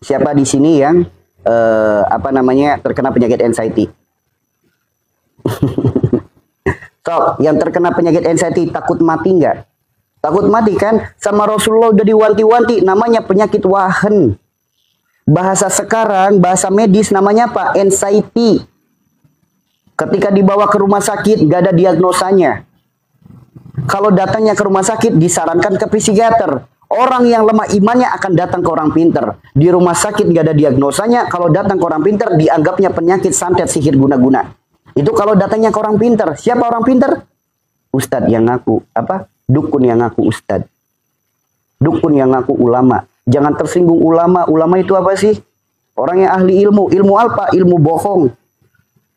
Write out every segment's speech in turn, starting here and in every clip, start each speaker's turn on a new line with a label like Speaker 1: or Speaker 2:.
Speaker 1: Siapa di sini yang terkena penyakit anxiety? So, yang terkena penyakit anxiety takut mati nggak? Takut mati kan? Sama Rasulullah udah diwanti-wanti, namanya penyakit wahan. Bahasa sekarang, bahasa medis namanya apa? Anxiety. Ketika dibawa ke rumah sakit, nggak ada diagnosanya. Kalau datangnya ke rumah sakit, disarankan ke psikiater. Orang yang lemah imannya akan datang ke orang pinter. Di rumah sakit nggak ada diagnosanya, kalau datang ke orang pinter, dianggapnya penyakit santet, sihir, guna-guna. Itu kalau datangnya ke orang pinter. Siapa orang pinter? Ustadz yang ngaku dukun yang ngaku ustadz, dukun yang ngaku ulama. Jangan tersinggung ulama. Ulama itu apa sih? Orang yang ahli ilmu. Ilmu apa? Ilmu bohong.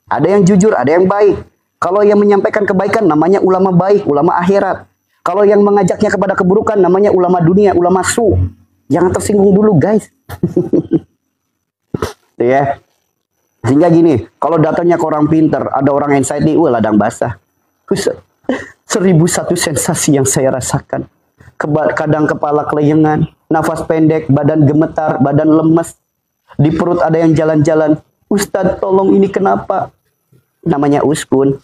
Speaker 1: Ada yang jujur, ada yang baik. Kalau yang menyampaikan kebaikan namanya ulama baik, ulama akhirat. Kalau yang mengajaknya kepada keburukan namanya ulama dunia, ulama su. Jangan tersinggung dulu guys. Ya. Sehingga gini, kalau datanya ke orang pinter, ada orang anxiety, ladang basah. 1001 sensasi yang saya rasakan. Kadang kepala kelayangan, nafas pendek, badan gemetar, badan lemes. Di perut ada yang jalan-jalan. Ustadz tolong ini kenapa? Namanya uskun.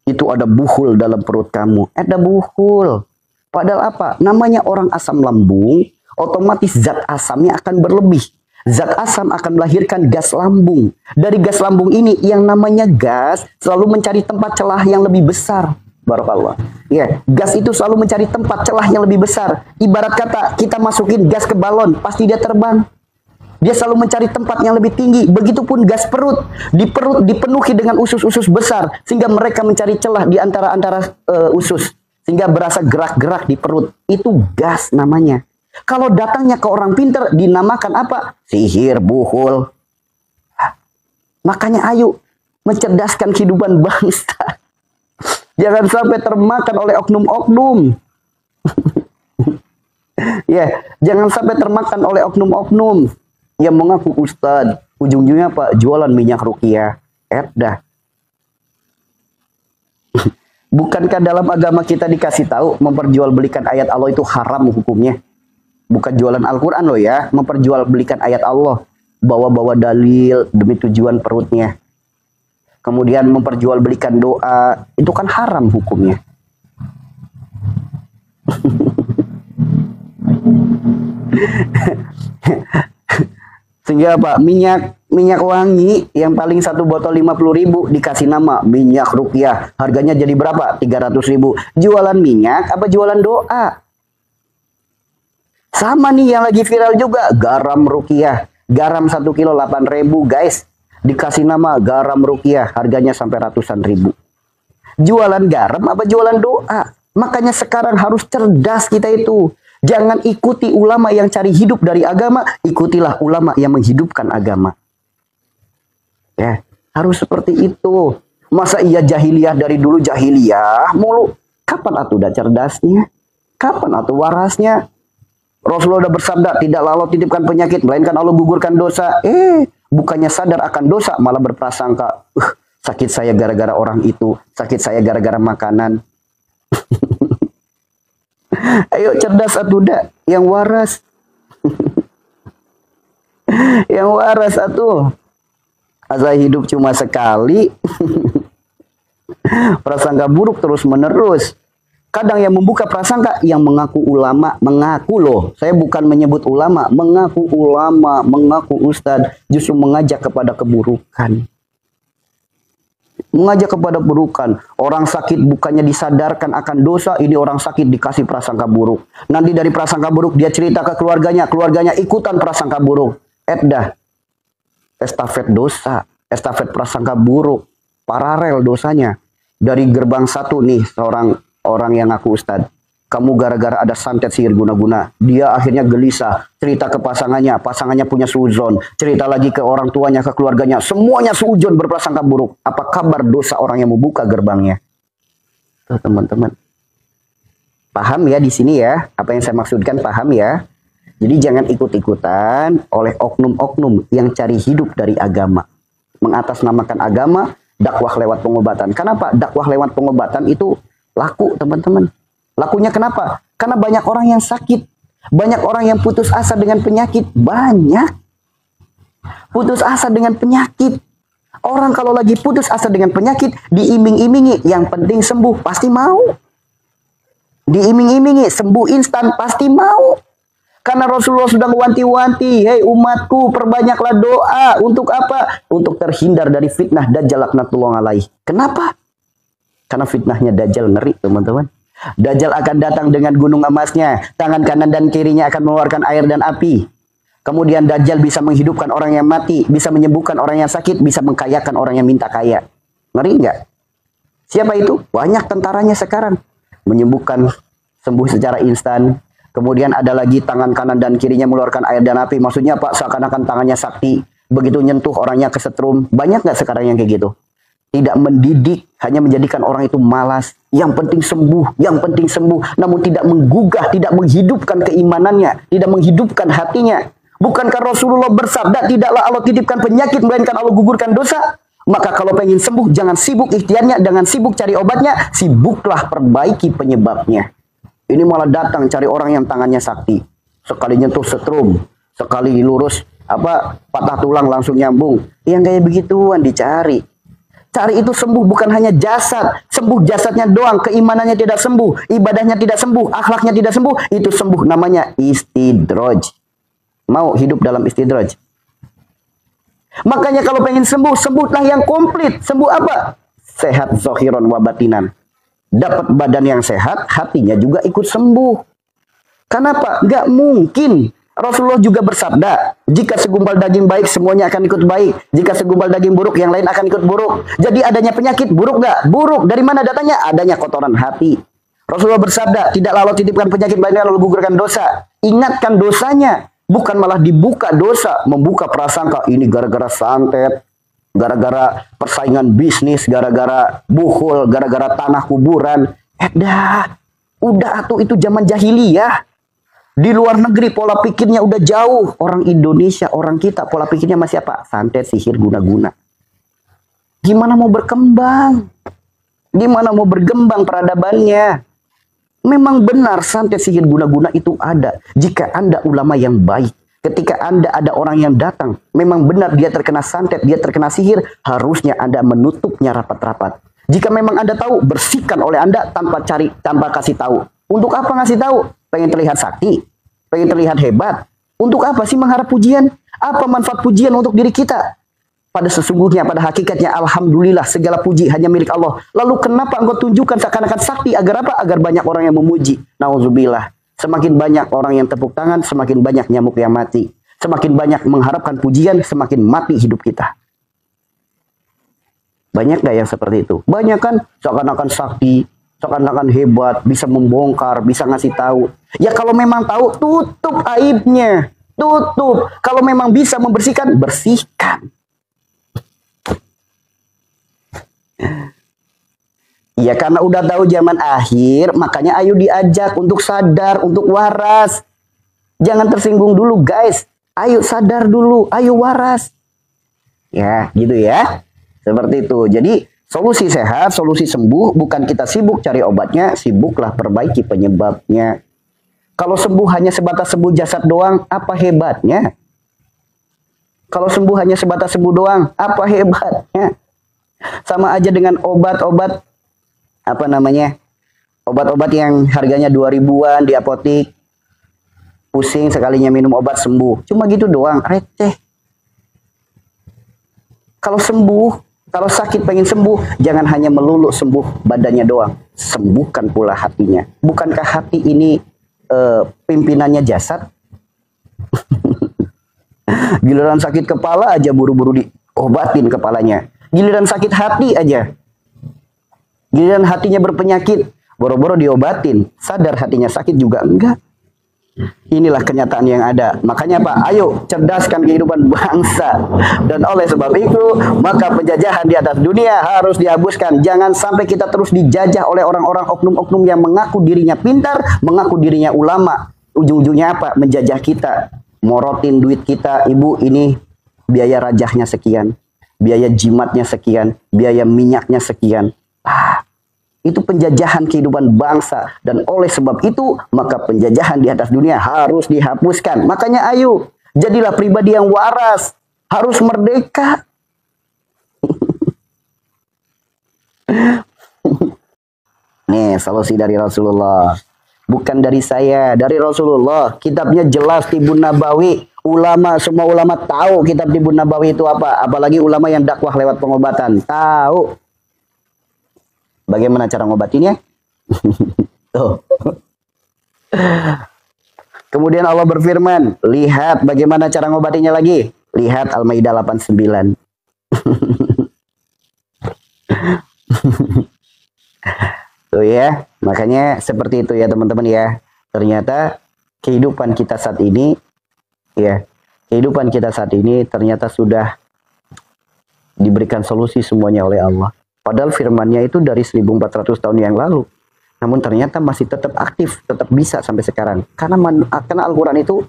Speaker 1: Itu ada buhul dalam perut kamu. Ada buhul. Padahal apa? Namanya orang asam lambung, otomatis zat asamnya akan berlebih. Zat asam akan melahirkan gas lambung. Dari gas lambung ini yang namanya gas selalu mencari tempat celah yang lebih besar. Barakallah. Ya, gas itu selalu mencari tempat celah yang lebih besar. Ibarat kata kita masukin gas ke balon, pasti dia terbang. Dia selalu mencari tempat yang lebih tinggi. Begitupun gas perut. Di perut dipenuhi dengan usus-usus besar sehingga mereka mencari celah di antara usus sehingga berasa gerak-gerak di perut. Itu gas namanya. Kalau datangnya ke orang pinter dinamakan apa? Sihir, buhul. Makanya ayo mencerdaskan kehidupan bangsa. Jangan sampai termakan oleh oknum-oknum. Ya, jangan sampai termakan oleh oknum-oknum yang mengaku ustadz. Ujung-ujungnya apa? Jualan minyak ruqyah. Dah. Bukankah dalam agama kita dikasih tahu memperjualbelikan ayat Allah itu haram hukumnya? Bukan jualan Al-Quran loh ya, memperjualbelikan ayat Allah. Bawa-bawa dalil demi tujuan perutnya. Kemudian memperjualbelikan doa, itu kan haram hukumnya. Sehingga apa? Minyak wangi yang paling satu botol 50.000 dikasih nama minyak ruqyah. Harganya jadi berapa? 300.000. Jualan minyak apa jualan doa? Sama nih yang lagi viral juga, garam ruqyah. Garam 1 kilo 8.000 guys. Dikasih nama garam ruqyah, harganya sampai ratusan ribu. Jualan garam apa jualan doa? Makanya sekarang harus cerdas kita itu. Jangan ikuti ulama yang cari hidup dari agama, ikutilah ulama yang menghidupkan agama. Ya, harus seperti itu. Masa iya jahiliyah dari dulu jahiliyah mulu? Kapan atuh udah cerdasnya? Kapan atuh warasnya? Rasulullah udah bersabda, tidaklah Allah titipkan penyakit, melainkan Allah gugurkan dosa. Bukannya sadar akan dosa, malah berprasangka, sakit saya gara-gara orang itu, sakit saya gara-gara makanan. Ayo cerdas atuh dah, yang waras. Yang waras atuh. Asal hidup cuma sekali. Prasangka buruk terus menerus. Kadang yang membuka prasangka yang mengaku ulama, mengaku loh. Saya bukan menyebut ulama, mengaku ustadz, justru mengajak kepada keburukan. Mengajak kepada keburukan. Orang sakit bukannya disadarkan akan dosa, ini orang sakit dikasih prasangka buruk. Nanti dari prasangka buruk dia cerita ke keluarganya, keluarganya ikutan prasangka buruk. Dah. Estafet dosa, estafet prasangka buruk, paralel dosanya. Dari gerbang satu nih, seorang orang yang ngaku ustadz, kamu gara-gara ada santet sihir guna-guna, dia akhirnya gelisah, cerita ke pasangannya, pasangannya punya suudzon, cerita lagi ke orang tuanya, ke keluarganya, semuanya suudzon berprasangka buruk. Apa kabar dosa orang yang membuka gerbangnya? Tuh teman-teman, paham ya di sini ya, apa yang saya maksudkan, paham ya? Jadi jangan ikut-ikutan oleh oknum-oknum yang cari hidup dari agama, mengatasnamakan agama, dakwah lewat pengobatan. Kenapa? Dakwah lewat pengobatan itu laku teman-teman. Lakunya kenapa? Karena banyak orang yang sakit. Banyak orang yang putus asa dengan penyakit. Banyak. Putus asa dengan penyakit. Orang kalau lagi putus asa dengan penyakit, diiming-imingi, yang penting sembuh, pasti mau. Diiming-imingi, sembuh instan, pasti mau. Karena Rasulullah sudah mewanti-wanti, hei umatku, perbanyaklah doa. Untuk apa? Untuk terhindar dari fitnah Dajjal laknatullah alaih. Kenapa? Karena fitnahnya Dajjal ngeri, teman-teman. Dajjal akan datang dengan gunung emasnya. Tangan kanan dan kirinya akan mengeluarkan air dan api. Kemudian Dajjal bisa menghidupkan orang yang mati, bisa menyembuhkan orang yang sakit, bisa mengkayakan orang yang minta kaya. Ngeri nggak? Siapa itu? Banyak tentaranya sekarang. Menyembuhkan, sembuh secara instan. Kemudian ada lagi tangan kanan dan kirinya mengeluarkan air dan api. Maksudnya Pak, seakan-akan tangannya sakti. Begitu nyentuh orangnya kesetrum. Banyak nggak sekarang yang kayak gitu? Tidak mendidik, hanya menjadikan orang itu malas. Yang penting sembuh, yang penting sembuh. Namun tidak menggugah, tidak menghidupkan keimanannya, tidak menghidupkan hatinya. Bukankah Rasulullah bersabda, tidaklah Allah titipkan penyakit, melainkan Allah gugurkan dosa? Maka kalau pengen sembuh, jangan sibuk ikhtiarnya, jangan sibuk cari obatnya, sibuklah perbaiki penyebabnya. Ini malah datang cari orang yang tangannya sakti. Sekali nyentuh setrum, sekali lurus, patah tulang langsung nyambung. Yang kayak begituan dicari. Cari itu sembuh bukan hanya jasad. Sembuh jasadnya doang, keimanannya tidak sembuh, ibadahnya tidak sembuh, akhlaknya tidak sembuh. Itu sembuh, namanya istidraj. Mau hidup dalam istidraj. Makanya kalau pengen sembuh, sembuhlah yang komplit. Sembuh apa? Sehat zahiran wa batinan. Dapat badan yang sehat, hatinya juga ikut sembuh. Kenapa? Nggak mungkin. Rasulullah juga bersabda, jika segumpal daging baik, semuanya akan ikut baik. Jika segumpal daging buruk, yang lain akan ikut buruk. Jadi adanya penyakit, buruk nggak? Buruk. Dari mana datanya? Adanya kotoran hati. Rasulullah bersabda, tidaklah Allah titipkan penyakit, melainkan Allah gugurkan dosa. Ingatkan dosanya. Bukan malah dibuka dosa, membuka prasangka. Ini gara-gara santet, gara-gara persaingan bisnis, gara-gara buhul, gara-gara tanah kuburan. Udah tuh itu zaman jahiliyah. Di luar negeri pola pikirnya udah jauh. Orang Indonesia, orang kita, pola pikirnya masih apa? Santet, sihir, guna-guna. Gimana mau berkembang? Gimana mau berkembang peradabannya? Memang benar santet, sihir, guna-guna itu ada. Jika Anda ulama yang baik, ketika Anda ada orang yang datang, memang benar dia terkena santet, dia terkena sihir, harusnya Anda menutupnya rapat-rapat. Jika memang Anda tahu, bersihkan oleh Anda tanpa kasih tahu. Untuk apa ngasih tahu? Pengen terlihat sakti, pengen terlihat hebat. Untuk apa sih mengharap pujian? Apa manfaat pujian untuk diri kita? Pada sesungguhnya, pada hakikatnya, alhamdulillah segala puji hanya milik Allah. Lalu kenapa engkau tunjukkan seakan-akan sakti? Agar apa? Agar banyak orang yang memuji. Nauzubillah. Semakin banyak orang yang tepuk tangan, semakin banyak nyamuk yang mati. Semakin banyak mengharapkan pujian, semakin mati hidup kita. Banyak gak yang seperti itu? Banyak kan seakan-akan sakti, seakan-akan hebat, bisa membongkar, bisa ngasih tahu. Ya kalau memang tahu, tutup aibnya. Tutup. Kalau memang bisa membersihkan, bersihkan. Ya karena udah tahu zaman akhir, makanya ayo diajak untuk sadar, untuk waras. Jangan tersinggung dulu guys. Ayo sadar dulu, ayo waras. Ya gitu ya. Seperti itu. Jadi solusi sehat, solusi sembuh, bukan kita sibuk cari obatnya, sibuklah perbaiki penyebabnya. Kalau sembuh hanya sebatas sembuh jasad doang, apa hebatnya? Kalau sembuh hanya sebatas sembuh doang, apa hebatnya? Sama aja dengan obat-obat obat-obat yang harganya 2000-an di apotik. Pusing sekalinya minum obat sembuh. Cuma gitu doang, receh. Kalau sembuh, kalau sakit pengen sembuh, jangan hanya melulu sembuh badannya doang. Sembuhkan pula hatinya. Bukankah hati ini pimpinannya jasad? Giliran sakit kepala aja buru-buru diobatin kepalanya. Giliran sakit hati aja, giliran hatinya berpenyakit, boro-boro diobatin. Sadar hatinya sakit juga enggak. Inilah kenyataan yang ada. Makanya Pak, ayo cerdaskan kehidupan bangsa. Dan oleh sebab itu, maka penjajahan di atas dunia harus dihapuskan. Jangan sampai kita terus dijajah oleh orang-orang oknum-oknum yang mengaku dirinya pintar, mengaku dirinya ulama. Ujung-ujungnya apa? Menjajah kita, morotin duit kita. Ibu, ini biaya rajahnya sekian, biaya jimatnya sekian, biaya minyaknya sekian. Itu penjajahan kehidupan bangsa. Dan oleh sebab itu, maka penjajahan di atas dunia harus dihapuskan. Makanya ayo, jadilah pribadi yang waras. Harus merdeka. Nih, solusi dari Rasulullah. Bukan dari saya, dari Rasulullah. Kitabnya jelas, Tibun Nabawi. Semua ulama tahu kitab Tibun Nabawi itu apa. Apalagi ulama yang dakwah lewat pengobatan. Tahu. Bagaimana cara ngobatinnya? Tuh. Kemudian Allah berfirman, lihat bagaimana cara ngobatinya lagi. Lihat Al-Maidah 89. Tuh ya, makanya seperti itu ya teman-teman ya. Ternyata kehidupan kita saat ini, ya, kehidupan kita saat ini ternyata sudah diberikan solusi semuanya oleh Allah. Padahal firman-Nya itu dari 1400 tahun yang lalu. Namun ternyata masih tetap aktif, tetap bisa sampai sekarang. Karena Al-Quran itu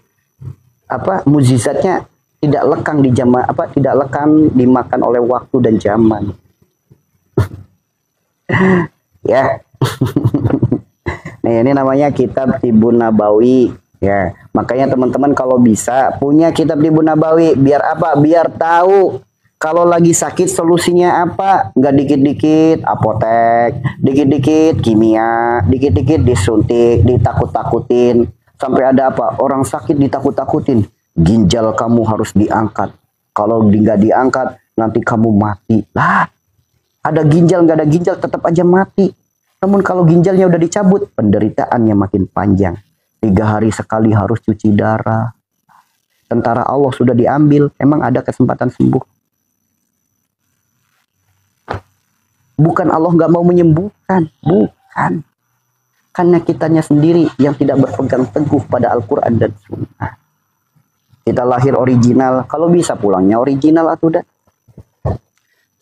Speaker 1: mukjizatnya tidak lekang tidak lekang dimakan oleh waktu dan zaman. Ya. Nah, ini namanya kitab Tibun Nabawi ya. Makanya teman-teman kalau bisa punya kitab Tibun Nabawi, biar apa? Biar tahu kalau lagi sakit solusinya apa. Nggak dikit-dikit apotek, dikit-dikit kimia, dikit-dikit disuntik, ditakut-takutin. Sampai ada apa? Orang sakit ditakut-takutin. Ginjal kamu harus diangkat. Kalau nggak diangkat nanti kamu mati. Lah, ada ginjal nggak ada ginjal tetap aja mati. Namun kalau ginjalnya udah dicabut, penderitaannya makin panjang. 3 hari sekali harus cuci darah. Tentara Allah sudah diambil, emang ada kesempatan sembuh? Bukan Allah nggak mau menyembuhkan, bukan. Karena kitanya sendiri yang tidak berpegang teguh pada Al-Quran dan Sunnah. Kita lahir original, kalau bisa pulangnya original atau udah.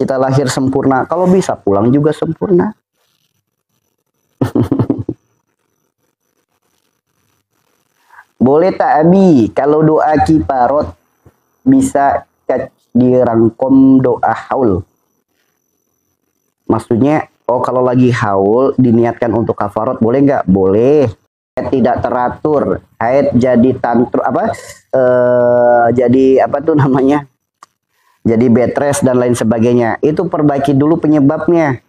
Speaker 1: Kita lahir sempurna, kalau bisa pulang juga sempurna. Boleh tak Abi kalau doa kiparot bisa dirangkom doa haul? Maksudnya, kalau lagi haul diniatkan untuk kafarot boleh nggak? Boleh. Tidak teratur, haid jadi tantrum jadi apa tuh namanya? Jadi bed rest dan lain sebagainya. Itu perbaiki dulu penyebabnya.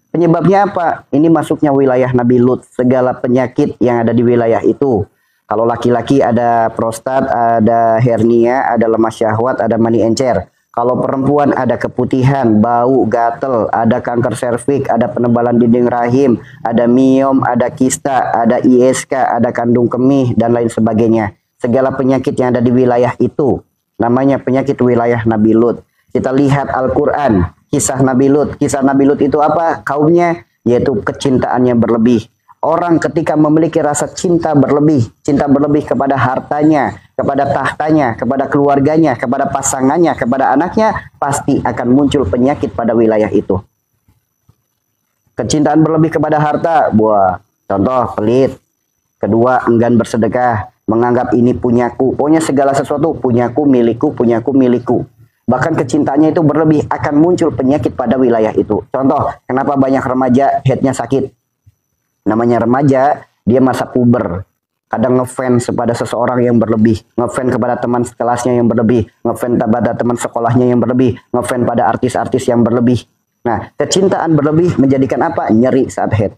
Speaker 1: Penyebabnya apa? Ini masuknya wilayah Nabi Lut. Segala penyakit yang ada di wilayah itu. Kalau laki-laki ada prostat, ada hernia, ada lemah syahwat, ada mani encer. Kalau perempuan ada keputihan, bau, gatel, ada kanker serviks, ada penebalan dinding rahim, ada miom, ada kista, ada ISK, ada kandung kemih, dan lain sebagainya. Segala penyakit yang ada di wilayah itu. Namanya penyakit wilayah Nabi Lut. Kita lihat Al-Quran. Kisah Nabi Lut. Kisah Nabi Lut itu apa? Kaumnya yaitu kecintaannya berlebih. Orang ketika memiliki rasa cinta berlebih kepada hartanya, kepada tahtanya, kepada keluarganya, kepada pasangannya, kepada anaknya, pasti akan muncul penyakit pada wilayah itu. Kecintaan berlebih kepada harta, contoh pelit. Kedua, enggan bersedekah, menganggap ini punyaku. Pokoknya segala sesuatu punyaku, milikku, punyaku, milikku. Bahkan kecintaannya itu berlebih, akan muncul penyakit pada wilayah itu. Contoh, kenapa banyak remaja headnya sakit? Namanya remaja, dia masa puber. Kadang ngefans kepada seseorang yang berlebih, ngefans kepada teman sekelasnya yang berlebih, ngefans kepada teman sekolahnya yang berlebih, ngefans pada artis-artis yang berlebih. Nah, kecintaan berlebih menjadikan apa? Nyeri saat head.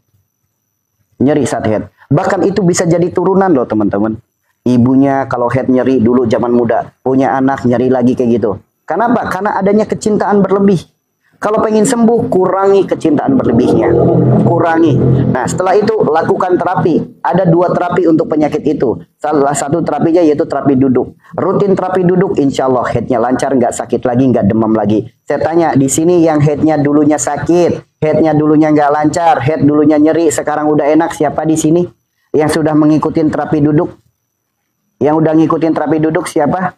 Speaker 1: Nyeri saat head. Bahkan itu bisa jadi turunan loh teman-teman. Ibunya kalau head nyeri dulu zaman muda, punya anak nyeri lagi kayak gitu. Kenapa? Karena adanya kecintaan berlebih. Kalau pengen sembuh, kurangi kecintaan berlebihnya. Kurangi. Nah, setelah itu lakukan terapi. Ada 2 terapi untuk penyakit itu. Salah satu terapinya yaitu terapi duduk. Rutin terapi duduk, insya Allah headnya lancar, nggak sakit lagi, nggak demam lagi. Saya tanya, di sini yang headnya dulunya sakit, headnya dulunya nggak lancar, head dulunya nyeri, sekarang udah enak, siapa di sini? Yang sudah mengikuti terapi duduk? Yang udah ngikutin terapi duduk siapa?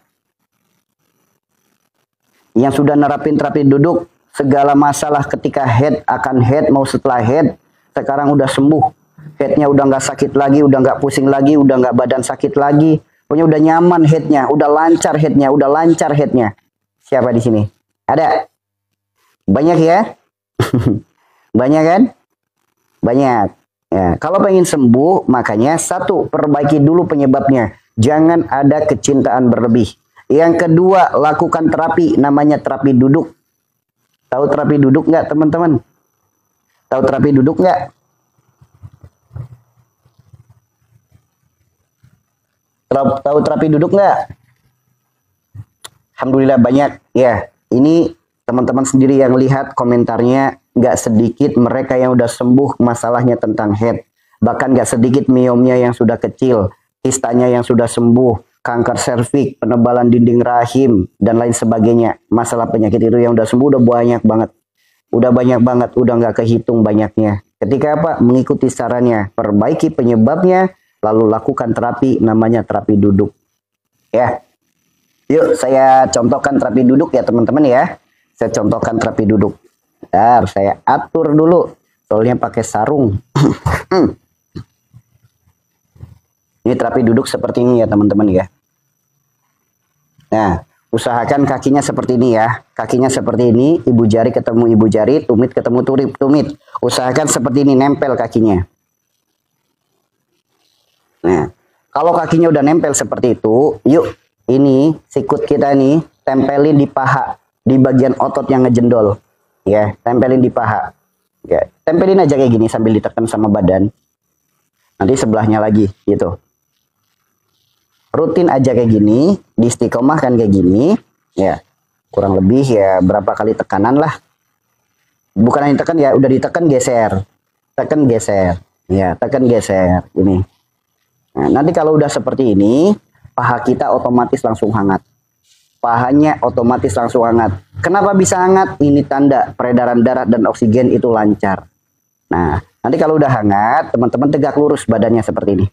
Speaker 1: Yang sudah nerapin terapi duduk, segala masalah ketika head akan head, mau setelah head, sekarang udah sembuh. Headnya udah nggak sakit lagi, udah nggak pusing lagi, udah nggak badan sakit lagi. Pokoknya udah nyaman headnya, udah lancar headnya, udah lancar headnya. Siapa di sini? Ada? Banyak ya? Banyak kan? Banyak. Ya, kalau pengen sembuh, makanya 1, perbaiki dulu penyebabnya. Jangan ada kecintaan berlebih. Yang kedua, lakukan terapi namanya terapi duduk. Tahu terapi duduk nggak teman-teman? Tahu terapi duduk nggak? Tahu terapi duduk nggak? Alhamdulillah banyak. Ya, ini teman-teman sendiri yang lihat komentarnya, nggak sedikit mereka yang udah sembuh masalahnya tentang head. Bahkan nggak sedikit miomnya yang sudah kecil, kistanya yang sudah sembuh, kanker serviks, penebalan dinding rahim, dan lain sebagainya. Masalah penyakit itu yang udah sembuh udah banyak banget. Udah banyak banget, udah nggak kehitung banyaknya. Ketika apa? Mengikuti sarannya, perbaiki penyebabnya, lalu lakukan terapi namanya terapi duduk. Ya. Yuk, saya contohkan terapi duduk ya teman-teman ya. Saya contohkan terapi duduk. Bentar, saya atur dulu. Soalnya pakai sarung. Ini terapi duduk seperti ini ya teman-teman ya. Nah, usahakan kakinya seperti ini ya. Kakinya seperti ini, ibu jari ketemu ibu jari, tumit ketemu tumit. Usahakan seperti ini, nempel kakinya. Nah, kalau kakinya udah nempel seperti itu, yuk ini sikut kita nih tempelin di paha, di bagian otot yang ngejendol. Ya, tempelin di paha. Ya, tempelin aja kayak gini sambil ditekan sama badan. Nanti sebelahnya lagi gitu. Rutin aja kayak gini, diistiqomahkan kayak gini, ya. Kurang lebih ya berapa kali tekanan lah. Bukan hanya tekan ya, udah ditekan geser. Tekan geser. Ya, tekan geser ini. Nah, nanti kalau udah seperti ini, paha kita otomatis langsung hangat. Pahanya otomatis langsung hangat. Kenapa bisa hangat? Ini tanda peredaran darah dan oksigen itu lancar. Nah, nanti kalau udah hangat, teman-teman tegak lurus badannya seperti ini.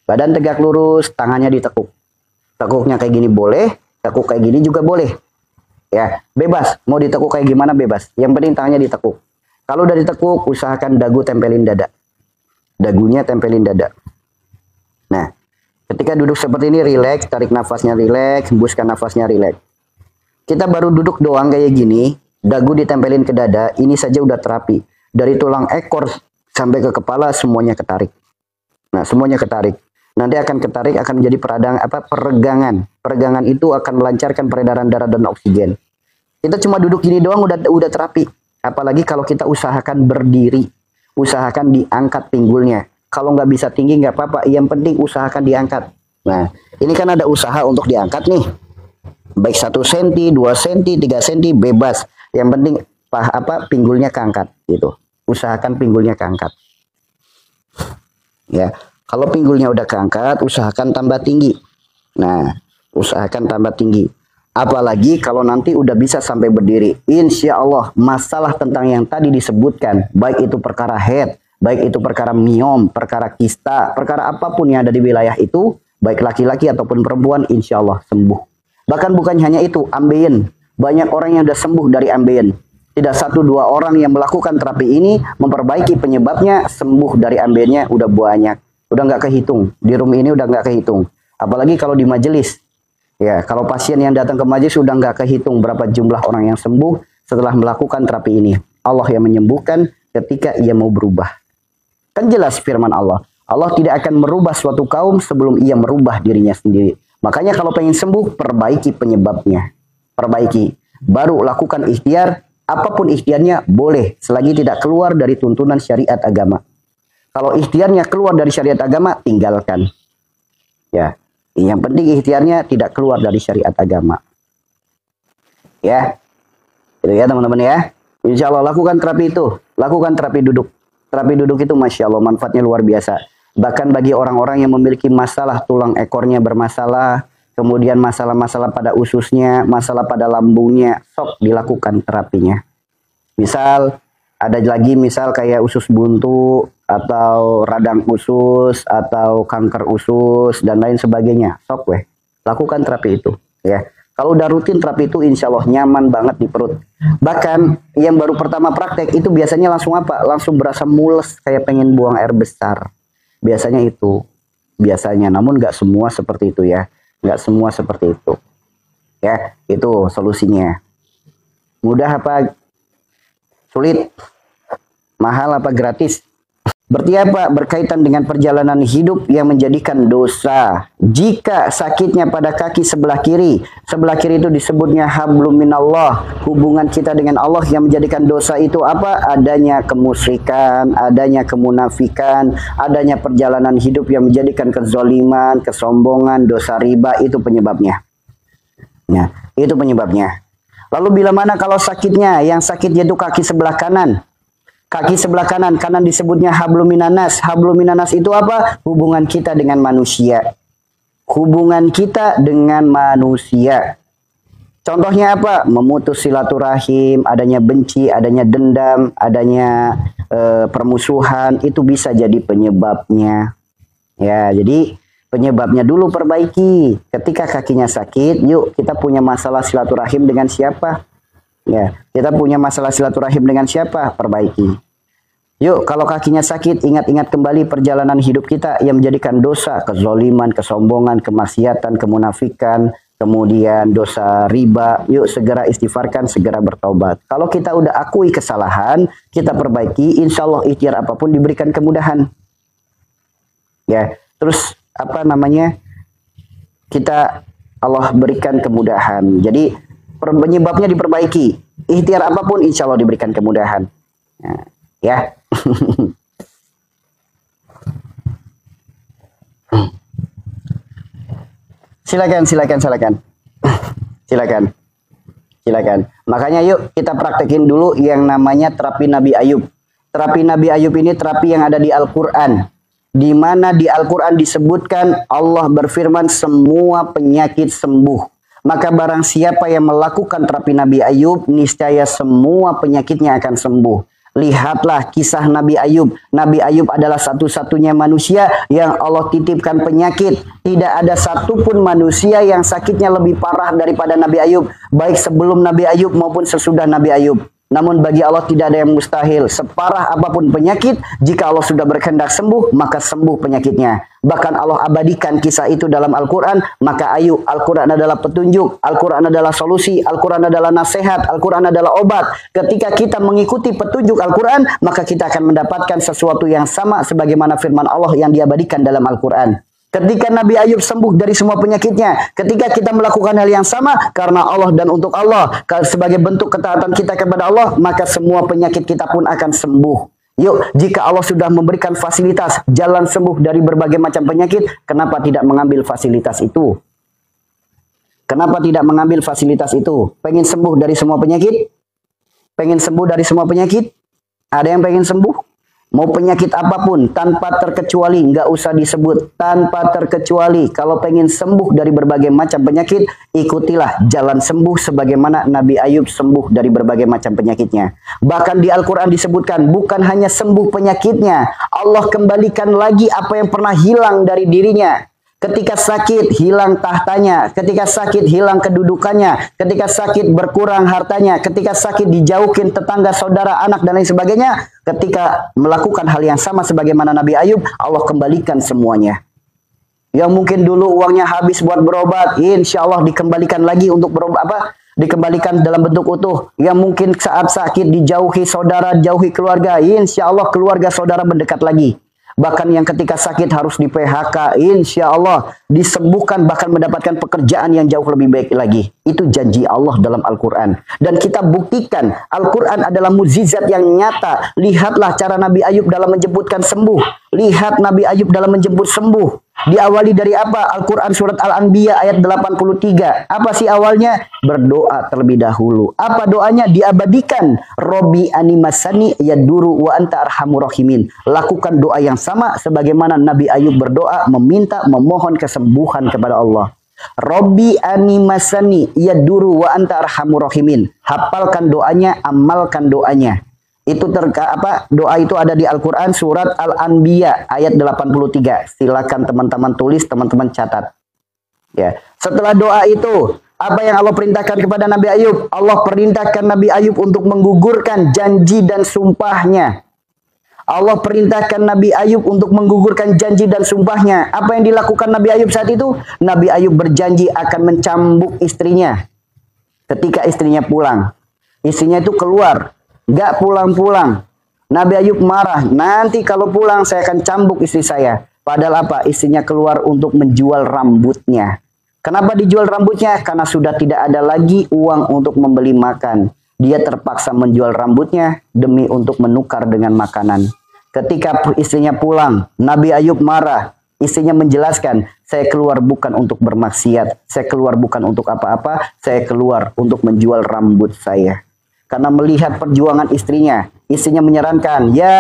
Speaker 1: Badan tegak lurus, tangannya ditekuk. Tekuknya kayak gini boleh, tekuk kayak gini juga boleh. Ya, bebas. Mau ditekuk kayak gimana bebas. Yang penting tangannya ditekuk. Kalau udah ditekuk, usahakan dagu tempelin dada. Dagunya tempelin dada. Nah, ketika duduk seperti ini, rileks, tarik nafasnya rileks, hembuskan nafasnya rileks. Kita baru duduk doang kayak gini, dagu ditempelin ke dada, ini saja udah terapi. Dari tulang ekor sampai ke kepala semuanya ketarik. Nah, semuanya ketarik. Nanti akan ketarik, akan menjadi peregangan. Peregangan itu akan melancarkan peredaran darah dan oksigen. Kita cuma duduk gini doang udah terapi. Apalagi kalau kita usahakan berdiri, usahakan diangkat pinggulnya. Kalau nggak bisa tinggi nggak apa-apa, yang penting usahakan diangkat. Nah, ini kan ada usaha untuk diangkat nih. Baik 1 cm, 2 cm, 3 cm bebas. Yang penting pinggulnya keangkat gitu. Usahakan pinggulnya keangkat. Ya, kalau pinggulnya udah keangkat, usahakan tambah tinggi. Nah, usahakan tambah tinggi. Apalagi kalau nanti udah bisa sampai berdiri. Insya Allah masalah tentang yang tadi disebutkan, baik itu perkara head, baik itu perkara miom, perkara kista, perkara apapun yang ada di wilayah itu, baik laki-laki ataupun perempuan, insya Allah sembuh. Bahkan bukan hanya itu, ambeien. Banyak orang yang udah sembuh dari ambeien. Tidak 1-2 orang yang melakukan terapi ini, memperbaiki penyebabnya, sembuh dari ambeiennya udah banyak. Udah nggak kehitung. Di room ini udah nggak kehitung. Apalagi kalau di majelis. Ya, kalau pasien yang datang ke majelis udah nggak kehitung berapa jumlah orang yang sembuh setelah melakukan terapi ini. Allah yang menyembuhkan ketika ia mau berubah. Kan jelas firman Allah. Allah tidak akan merubah suatu kaum sebelum ia merubah dirinya sendiri. Makanya kalau pengen sembuh, perbaiki penyebabnya. Perbaiki. Baru lakukan ikhtiar. Apapun ikhtiarnya boleh selagi tidak keluar dari tuntunan syariat agama. Kalau ikhtiarnya keluar dari syariat agama, tinggalkan. Ya, yang penting ikhtiarnya tidak keluar dari syariat agama. Ya, itu ya teman-teman ya. Insya Allah lakukan terapi itu, lakukan terapi duduk. Terapi duduk itu masya Allah manfaatnya luar biasa. Bahkan bagi orang-orang yang memiliki masalah tulang ekornya bermasalah, kemudian masalah-masalah pada ususnya, masalah pada lambungnya, sok dilakukan terapinya. Misal, ada lagi misal kayak usus buntu, atau radang usus, atau kanker usus, dan lain sebagainya. Sok weh, lakukan terapi itu. Ya, kalau udah rutin terapi itu insya Allah nyaman banget di perut. Bahkan yang baru pertama praktek itu biasanya langsung apa? Langsung berasa mules, kayak pengen buang air besar. Biasanya itu. Biasanya, namun nggak semua seperti itu ya. Nggak semua seperti itu. Ya, itu solusinya. Mudah apa sulit? Mahal apa gratis? Berarti apa? Berkaitan dengan perjalanan hidup yang menjadikan dosa. Jika sakitnya pada kaki sebelah kiri itu disebutnya hablum minallah, hubungan kita dengan Allah, yang menjadikan dosa itu apa? Adanya kemusyrikan, adanya kemunafikan, adanya perjalanan hidup yang menjadikan kezaliman, kesombongan, dosa riba, itu penyebabnya. Nah, itu penyebabnya. Lalu bila mana kalau sakitnya, yang sakitnya itu kaki sebelah kanan. Kaki sebelah kanan disebutnya hablum minanas. Hablum minanas itu apa? Hubungan kita dengan manusia. Hubungan kita dengan manusia. Contohnya apa? Memutus silaturahim, adanya benci, adanya dendam, adanya permusuhan, itu bisa jadi penyebabnya. Ya, jadi penyebabnya dulu perbaiki. Ketika kakinya sakit, yuk kita punya masalah silaturahim dengan siapa? Ya, kita punya masalah silaturahim dengan siapa? Perbaiki. Yuk, kalau kakinya sakit, ingat-ingat kembali perjalanan hidup kita yang menjadikan dosa, kezaliman, kesombongan, kemaksiatan, kemunafikan, kemudian dosa riba. Yuk segera istighfarkan, segera bertaubat. Kalau kita udah akui kesalahan, kita perbaiki, insya Allah ikhtiar apapun diberikan kemudahan. Ya, terus apa namanya? Kita Allah berikan kemudahan. Jadi penyebabnya diperbaiki. Ikhtiar apapun insya Allah diberikan kemudahan. Ya. Silakan. Makanya yuk kita praktekin dulu yang namanya terapi Nabi Ayub. Terapi Nabi Ayub ini terapi yang ada di Al-Quran. Di mana di Al-Quran disebutkan Allah berfirman semua penyakit sembuh. Maka barang siapa yang melakukan terapi Nabi Ayub, niscaya semua penyakitnya akan sembuh. Lihatlah kisah Nabi Ayub. Nabi Ayub adalah satu-satunya manusia yang Allah titipkan penyakit. Tidak ada satupun manusia yang sakitnya lebih parah daripada Nabi Ayub. Baik sebelum Nabi Ayub maupun sesudah Nabi Ayub. Namun bagi Allah tidak ada yang mustahil. Separah apapun penyakit, jika Allah sudah berkehendak sembuh, maka sembuh penyakitnya. Bahkan Allah abadikan kisah itu dalam Al-Quran. Maka ayo, Al-Quran adalah petunjuk, Al-Quran adalah solusi, Al-Quran adalah nasihat, Al-Quran adalah obat. Ketika kita mengikuti petunjuk Al-Quran, maka kita akan mendapatkan sesuatu yang sama sebagaimana firman Allah yang diabadikan dalam Al-Quran. Ketika Nabi Ayub sembuh dari semua penyakitnya, ketika kita melakukan hal yang sama karena Allah dan untuk Allah, sebagai bentuk ketaatan kita kepada Allah, maka semua penyakit kita pun akan sembuh. Yuk, jika Allah sudah memberikan fasilitas jalan sembuh dari berbagai macam penyakit, kenapa tidak mengambil fasilitas itu? Kenapa tidak mengambil fasilitas itu? Pengen sembuh dari semua penyakit? Pengen sembuh dari semua penyakit? Ada yang pengen sembuh? Mau penyakit apapun, tanpa terkecuali, nggak usah disebut, tanpa terkecuali. Kalau pengen sembuh dari berbagai macam penyakit, ikutilah jalan sembuh sebagaimana Nabi Ayub sembuh dari berbagai macam penyakitnya. Bahkan di Al-Quran disebutkan, bukan hanya sembuh penyakitnya, Allah kembalikan lagi apa yang pernah hilang dari dirinya. Ketika sakit, hilang tahtanya. Ketika sakit, hilang kedudukannya. Ketika sakit, berkurang hartanya. Ketika sakit, dijauhin tetangga, saudara, anak, dan lain sebagainya. Ketika melakukan hal yang sama sebagaimana Nabi Ayub, Allah kembalikan semuanya. Yang mungkin dulu uangnya habis buat berobat, insya Allah dikembalikan lagi untuk berobat, dikembalikan dalam bentuk utuh. Yang mungkin saat sakit dijauhi saudara, jauhi keluarga, insya Allah keluarga saudara mendekat lagi. Bahkan yang ketika sakit harus di PHK, insya Allah disembuhkan, bahkan mendapatkan pekerjaan yang jauh lebih baik lagi. Itu janji Allah dalam Al-Quran. Dan kita buktikan Al-Quran adalah mukjizat yang nyata. Lihatlah cara Nabi Ayub dalam menyebutkan sembuh. Lihat Nabi Ayub dalam menyebut sembuh. Diawali dari apa? Al-Quran surat Al-Anbiya ayat 83. Apa sih awalnya? Berdoa terlebih dahulu. Apa doanya? Diabadikan. Robbi animasani yaduru wa anta arhamur rahimin. Lakukan doa yang sama sebagaimana Nabi Ayub berdoa, meminta, memohon kesembuhan kepada Allah. Robbi animasani yaduru wa anta arhamur rahimin. Hafalkan doanya, amalkan doanya. Itu doa itu ada di Al-Quran surat Al-Anbiya ayat 83. Silakan teman-teman tulis, teman-teman catat. Ya. Setelah doa itu, apa yang Allah perintahkan kepada Nabi Ayub? Allah perintahkan Nabi Ayub untuk menggugurkan janji dan sumpahnya. Allah perintahkan Nabi Ayub untuk menggugurkan janji dan sumpahnya. Apa yang dilakukan Nabi Ayub saat itu? Nabi Ayub berjanji akan mencambuk istrinya. Ketika istrinya pulang. Istrinya itu keluar. Gak pulang-pulang. Nabi Ayub marah, nanti kalau pulang saya akan cambuk istri saya. Padahal apa? Istrinya keluar untuk menjual rambutnya. Kenapa dijual rambutnya? Karena sudah tidak ada lagi uang untuk membeli makan. Dia terpaksa menjual rambutnya demi untuk menukar dengan makanan. Ketika istrinya pulang, Nabi Ayub marah. Istrinya menjelaskan, saya keluar bukan untuk bermaksiat. Saya keluar bukan untuk apa-apa. Saya keluar untuk menjual rambut saya. Karena melihat perjuangan istrinya menyarankan, ya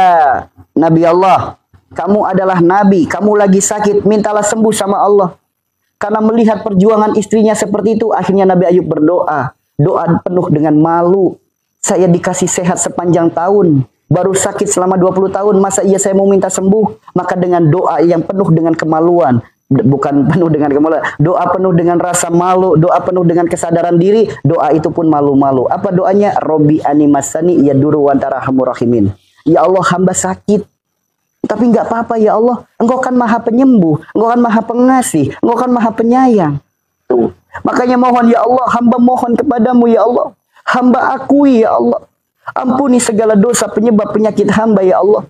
Speaker 1: Nabi Allah, kamu adalah Nabi, kamu lagi sakit, mintalah sembuh sama Allah. Karena melihat perjuangan istrinya seperti itu, akhirnya Nabi Ayub berdoa. Doa penuh dengan malu. Saya dikasih sehat sepanjang tahun, baru sakit selama 20 tahun, masa iya saya mau minta sembuh? Maka dengan doa yang penuh dengan kemaluan, bukan penuh dengan kemaluan, doa penuh dengan rasa malu, doa penuh dengan kesadaran diri, doa itu pun malu-malu. Apa doanya? Robbi animasani yaduru wantara hamurahimin. Ya Allah, hamba sakit, tapi nggak apa-apa ya Allah, Engkau kan maha penyembuh, Engkau kan maha pengasih, Engkau kan maha penyayang. Tuh. Makanya mohon ya Allah, hamba mohon kepadamu ya Allah, hamba akui ya Allah, ampuni segala dosa penyebab penyakit hamba ya Allah.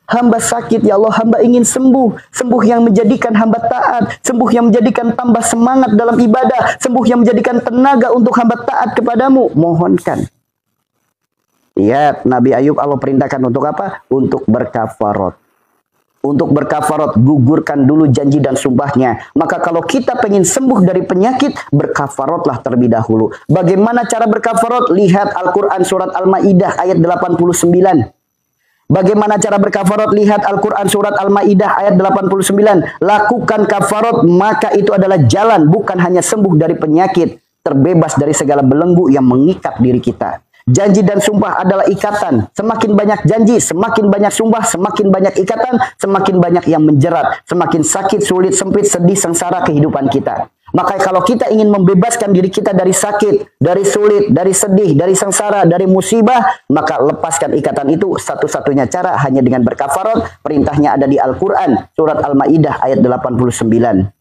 Speaker 1: Hamba sakit ya Allah, hamba ingin sembuh. Sembuh yang menjadikan hamba taat. Sembuh yang menjadikan tambah semangat dalam ibadah. Sembuh yang menjadikan tenaga untuk hamba taat kepadamu. Mohonkan. Lihat, Nabi Ayub Allah perintahkan untuk apa? Untuk berkafarat. Untuk berkafarat, gugurkan dulu janji dan sumpahnya. Maka kalau kita pengen sembuh dari penyakit, berkafaratlah terlebih dahulu. Bagaimana cara berkafarat? Lihat Al-Quran surat Al-Ma'idah ayat 89. Bagaimana cara berkafarat? Lihat Al-Quran surat Al-Ma'idah ayat 89. Lakukan kafarat, maka itu adalah jalan, bukan hanya sembuh dari penyakit, terbebas dari segala belenggu yang mengikat diri kita. Janji dan sumpah adalah ikatan. Semakin banyak janji, semakin banyak sumpah, semakin banyak ikatan, semakin banyak yang menjerat. Semakin sakit, sulit, sempit, sedih, sengsara kehidupan kita. Maka kalau kita ingin membebaskan diri kita dari sakit, dari sulit, dari sedih, dari sengsara, dari musibah, maka lepaskan ikatan itu. Satu-satunya cara hanya dengan berkafarat. Perintahnya ada di Al-Quran, surat Al-Ma'idah ayat 89.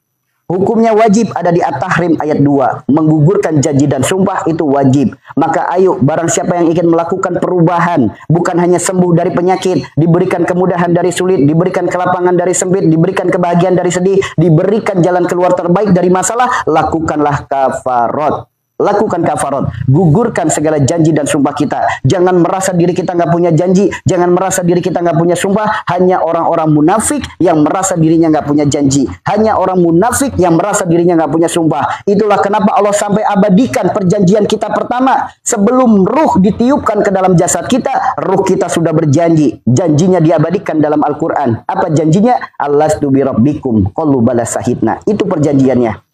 Speaker 1: Hukumnya wajib ada di At-Tahrim ayat 2. Menggugurkan janji dan sumpah itu wajib. Maka ayo, barang siapa yang ingin melakukan perubahan, bukan hanya sembuh dari penyakit, diberikan kemudahan dari sulit, diberikan kelapangan dari sempit, diberikan kebahagiaan dari sedih, diberikan jalan keluar terbaik dari masalah, lakukanlah kafarat. Lakukan kafarat, gugurkan segala janji dan sumpah kita. Jangan merasa diri kita nggak punya janji, jangan merasa diri kita nggak punya sumpah. Hanya orang-orang munafik yang merasa dirinya nggak punya janji, hanya orang munafik yang merasa dirinya nggak punya sumpah. Itulah kenapa Allah sampai abadikan perjanjian kita pertama. Sebelum ruh ditiupkan ke dalam jasad kita, ruh kita sudah berjanji. Janjinya diabadikan dalam Al-Quran. Apa janjinya? Alastu bi rabbikum qalu bala sahidna. Itu perjanjiannya.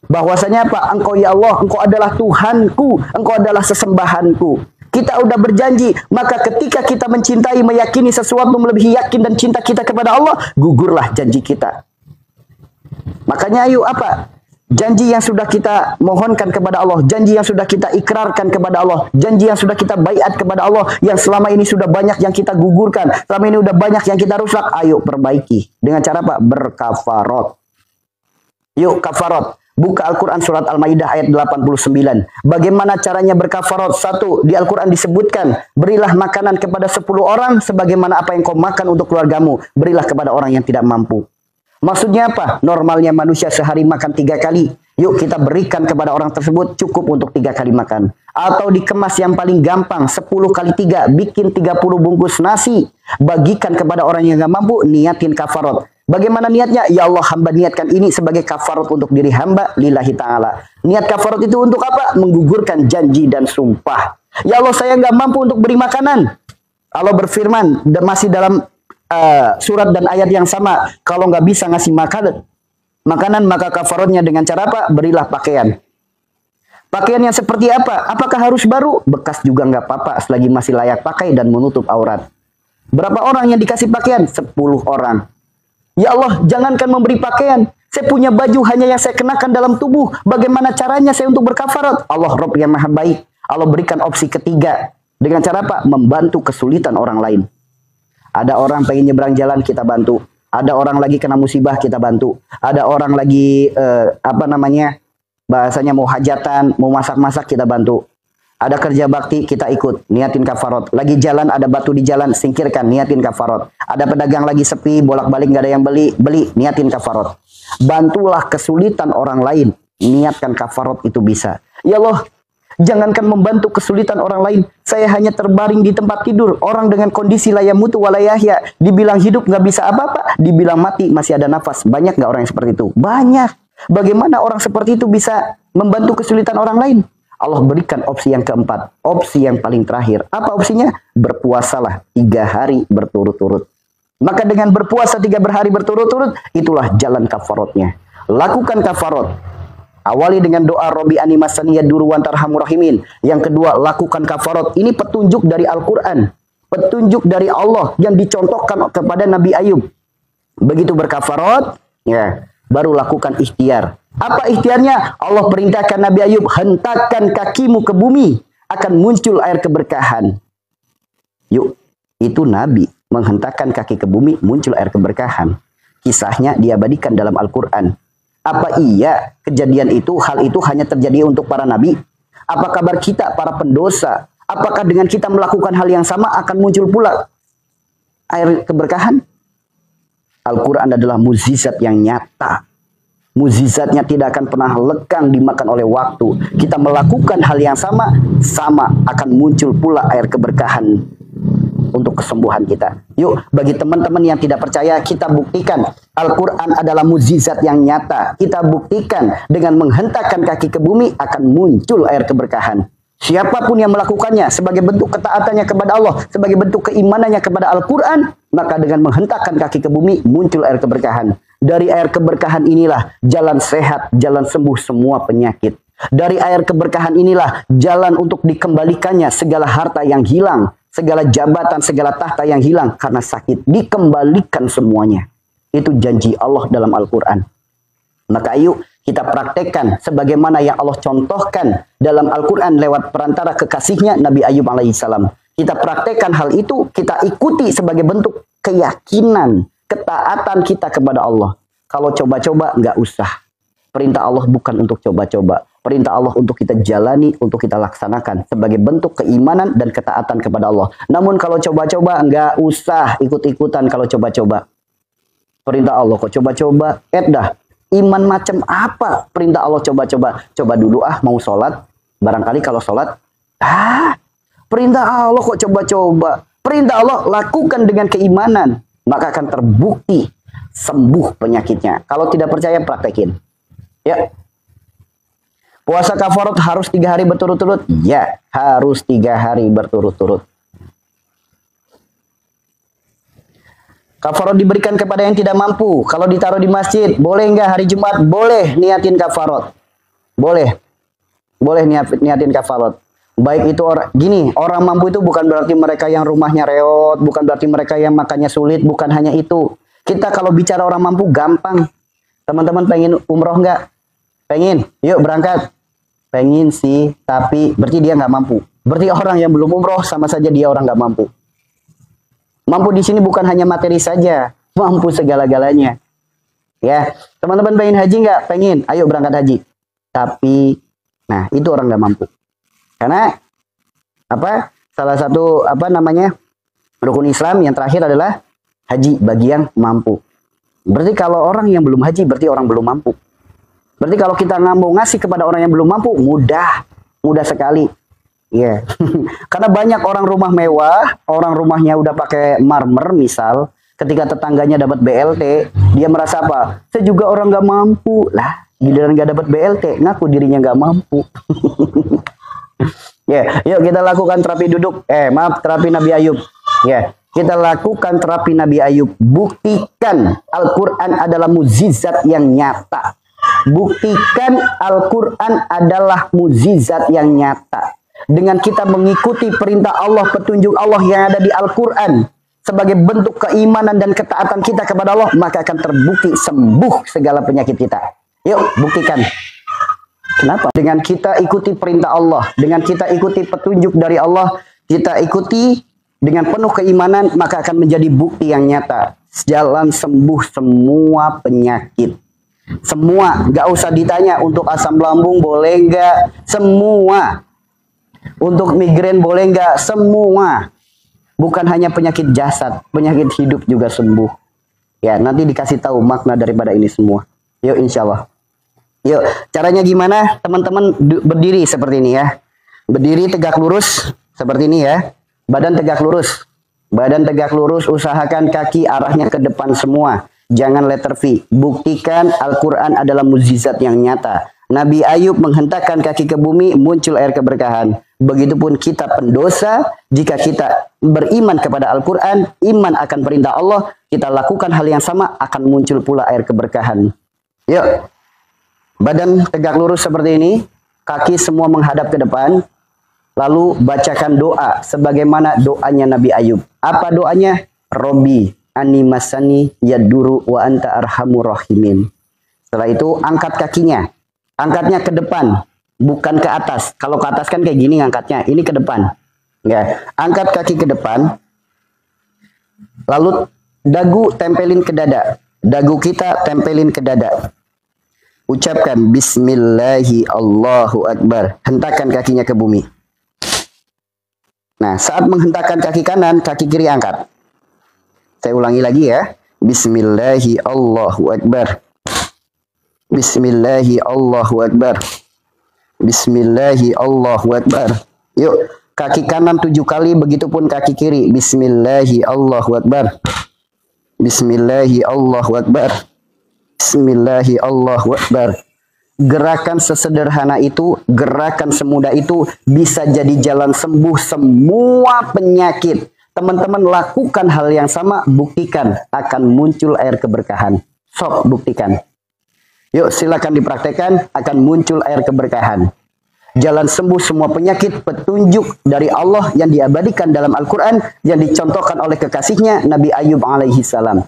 Speaker 1: Bahwasanya apa? Engkau ya Allah, Engkau adalah Tuhanku, Engkau adalah sesembahanku. Kita udah berjanji, maka ketika kita mencintai, meyakini sesuatu melebihi yakin dan cinta kita kepada Allah, gugurlah janji kita. Makanya ayo apa? Janji yang sudah kita mohonkan kepada Allah, janji yang sudah kita ikrarkan kepada Allah, janji yang sudah kita baiat kepada Allah, yang selama ini sudah banyak yang kita gugurkan, selama ini sudah banyak yang kita rusak, ayo perbaiki. Dengan cara apa? Berkafarat. Yuk kafarat. Buka Al-Quran surat Al-Ma'idah ayat 89. Bagaimana caranya berkafarat? Satu, di Al-Quran disebutkan, berilah makanan kepada 10 orang sebagaimana apa yang kau makan untuk keluargamu. Berilah kepada orang yang tidak mampu. Maksudnya apa? Normalnya manusia sehari makan 3 kali. Yuk kita berikan kepada orang tersebut cukup untuk 3 kali makan. Atau dikemas yang paling gampang, 10 kali 3. Bikin 30 bungkus nasi. Bagikan kepada orang yang gak mampu, niatin kafarat. Bagaimana niatnya? Ya Allah, hamba niatkan ini sebagai kafarat untuk diri hamba lillahi ta'ala. Niat kafarat itu untuk apa? Menggugurkan janji dan sumpah. Ya Allah, saya nggak mampu untuk beri makanan. Allah berfirman, masih dalam surat dan ayat yang sama. Kalau nggak bisa ngasih makanan, maka kafaratnya dengan cara apa? Berilah pakaian. Pakaian yang seperti apa? Apakah harus baru? Bekas juga nggak apa-apa selagi masih layak pakai dan menutup aurat. Berapa orang yang dikasih pakaian? 10 orang. Ya Allah, jangankan memberi pakaian. Saya punya baju hanya yang saya kenakan dalam tubuh. Bagaimana caranya saya untuk berkafarat? Allah Rabb yang maha baik. Allah berikan opsi ketiga. Dengan cara apa? Membantu kesulitan orang lain. Ada orang pengen nyebrang jalan, kita bantu. Ada orang lagi kena musibah, kita bantu. Ada orang lagi, bahasanya mau hajatan, mau masak-masak, kita bantu. Ada kerja bakti, kita ikut, niatin kafarot. Lagi jalan, ada batu di jalan, singkirkan, niatin kafarot. Ada pedagang lagi sepi, bolak-balik nggak ada yang beli, niatin kafarot. Bantulah kesulitan orang lain, niatkan kafarot, itu bisa. Ya Allah, jangankan membantu kesulitan orang lain, saya hanya terbaring di tempat tidur, orang dengan kondisi layamutu walayahya, dibilang hidup nggak bisa apa-apa, dibilang mati masih ada nafas. Banyak nggak orang yang seperti itu? Banyak. Bagaimana orang seperti itu bisa membantu kesulitan orang lain? Allah berikan opsi yang keempat, opsi yang paling terakhir. Apa opsinya? Berpuasalah 3 hari berturut-turut. Maka dengan berpuasa 3 hari berturut-turut, itulah jalan kafarotnya. Lakukan kafarot. Awali dengan doa Robbi animasaniya duru wantarhamur rahimin. Yang kedua, lakukan kafarot. Ini petunjuk dari Al-Quran. Petunjuk dari Allah yang dicontohkan kepada Nabi Ayub. Begitu berkafarot, ya, baru lakukan ikhtiar. Apa ikhtiarnya? Allah perintahkan Nabi Ayub, hentakkan kakimu ke bumi, akan muncul air keberkahan. Yuk, itu Nabi menghentakkan kaki ke bumi, muncul air keberkahan. Kisahnya diabadikan dalam Al-Quran. Apa iya kejadian itu, hal itu hanya terjadi untuk para nabi? Apa kabar kita, para pendosa? Apakah dengan kita melakukan hal yang sama akan muncul pula air keberkahan? Al-Quran adalah mukjizat yang nyata. Mukjizatnya tidak akan pernah lekang dimakan oleh waktu. Kita melakukan hal yang sama akan muncul pula air keberkahan untuk kesembuhan kita. Yuk, bagi teman-teman yang tidak percaya, kita buktikan Al-Quran adalah mukjizat yang nyata. Kita buktikan dengan menghentakkan kaki ke bumi akan muncul air keberkahan. Siapapun yang melakukannya sebagai bentuk ketaatannya kepada Allah, sebagai bentuk keimanannya kepada Al-Quran, maka dengan menghentakkan kaki ke bumi muncul air keberkahan. Dari air keberkahan inilah jalan sehat, jalan sembuh semua penyakit. Dari air keberkahan inilah jalan untuk dikembalikannya segala harta yang hilang, segala jabatan, segala tahta yang hilang karena sakit, dikembalikan semuanya. Itu janji Allah dalam Al-Quran. Maka ayo kita praktekkan sebagaimana yang Allah contohkan dalam Al-Quran lewat perantara kekasihnya Nabi Ayub alaihissalam. Kita praktekkan hal itu, kita ikuti sebagai bentuk keyakinan, ketaatan kita kepada Allah. Kalau coba-coba nggak usah. Perintah Allah bukan untuk coba-coba. Perintah Allah untuk kita jalani, untuk kita laksanakan sebagai bentuk keimanan dan ketaatan kepada Allah. Namun kalau coba-coba nggak usah ikut-ikutan kalau coba-coba. Perintah Allah kok coba-coba, dah. Iman macam apa perintah Allah coba-coba? Coba dulu mau sholat. Barangkali kalau sholat, perintah Allah kok coba-coba. Perintah Allah lakukan dengan keimanan, maka akan terbukti sembuh penyakitnya. Kalau tidak percaya, praktekin. Ya. Puasa kafarat harus 3 hari berturut-turut? Ya, harus 3 hari berturut-turut. Kafarat diberikan kepada yang tidak mampu. Kalau ditaruh di masjid, boleh nggak hari Jumat? Boleh niatin kafarat. Boleh. Boleh niatin kafarat. Baik itu orang mampu itu bukan berarti mereka yang rumahnya reot, bukan berarti mereka yang makannya sulit, bukan hanya itu. Kita kalau bicara orang mampu gampang. Teman-teman pengen umroh nggak? Pengen? Yuk berangkat. Pengen sih, tapi berarti dia nggak mampu. Berarti orang yang belum umroh sama saja dia orang nggak mampu. Mampu di sini bukan hanya materi saja, mampu segala-galanya. Ya, teman-teman pengen haji nggak? Pengen, ayo berangkat haji. Tapi, nah itu orang nggak mampu. Karena apa? Salah satu rukun Islam yang terakhir adalah haji bagi yang mampu. Berarti kalau orang yang belum haji berarti orang belum mampu. Berarti kalau kita nggak mau ngasih kepada orang yang belum mampu, mudah sekali. Iya, karena banyak orang rumah mewah, orang rumahnya udah pakai marmer misal, ketika tetangganya dapat BLT, dia merasa apa? Saya juga orang nggak mampu lah, giliran nggak dapat BLT, ngaku dirinya nggak mampu. Ya, yuk kita lakukan terapi duduk, terapi Nabi Ayub. Ya, kita lakukan terapi Nabi Ayub. Buktikan Al-Quran adalah mukjizat yang nyata. Buktikan Al-Quran adalah mukjizat yang nyata. Dengan kita mengikuti perintah Allah, petunjuk Allah yang ada di Al-Quran sebagai bentuk keimanan dan ketaatan kita kepada Allah, maka akan terbukti sembuh segala penyakit kita. Yuk, buktikan. Kenapa? Dengan kita ikuti perintah Allah, dengan kita ikuti petunjuk dari Allah, kita ikuti dengan penuh keimanan, maka akan menjadi bukti yang nyata. Jalan sembuh semua penyakit. Semua, nggak usah ditanya untuk asam lambung boleh nggak? Semua. Untuk migrain boleh nggak? Semua. Bukan hanya penyakit jasad, penyakit hidup juga sembuh. Ya, nanti dikasih tahu makna daripada ini semua. Yuk, insya Allah. Yuk, caranya gimana? Teman-teman berdiri seperti ini ya. Berdiri tegak lurus seperti ini ya. Badan tegak lurus. Badan tegak lurus, usahakan kaki arahnya ke depan semua. Jangan letter V. Buktikan Al-Quran adalah mukjizat yang nyata. Nabi Ayub menghentakkan kaki ke bumi, muncul air keberkahan. Begitupun kita pendosa, jika kita beriman kepada Al-Quran, iman akan perintah Allah, kita lakukan hal yang sama, akan muncul pula air keberkahan. Yuk, badan tegak lurus seperti ini, kaki semua menghadap ke depan, lalu bacakan doa, sebagaimana doanya Nabi Ayub. Apa doanya? Robbi, animasani yaduru wa anta arhamur rahimin. Setelah itu, angkat kakinya. Angkatnya ke depan, bukan ke atas. Kalau ke atas kan kayak gini ngangkatnya, ini ke depan. Ya, angkat kaki ke depan. Lalu dagu tempelin ke dada. Dagu kita tempelin ke dada. Ucapkan bismillahi Allahu akbar. Hentakkan kakinya ke bumi. Nah, saat menghentakkan kaki kanan, kaki kiri angkat. Saya ulangi lagi ya. Bismillahi Allahu akbar. Bismillahi Allahu akbar. Bismillahi Allahu akbar. Yuk, kaki kanan 7 kali, begitupun kaki kiri. Bismillahi Allahu akbar. Bismillahi Allahu akbar. Bismillahi Allahu akbar. Gerakan sesederhana itu, gerakan semudah itu bisa jadi jalan sembuh semua penyakit. Teman-teman lakukan hal yang sama, buktikan akan muncul air keberkahan. Sok buktikan. Yuk, silakan dipraktekkan, akan muncul air keberkahan. Jalan sembuh semua penyakit, petunjuk dari Allah yang diabadikan dalam Al-Quran, yang dicontohkan oleh kekasihnya Nabi Ayub alaihi salam.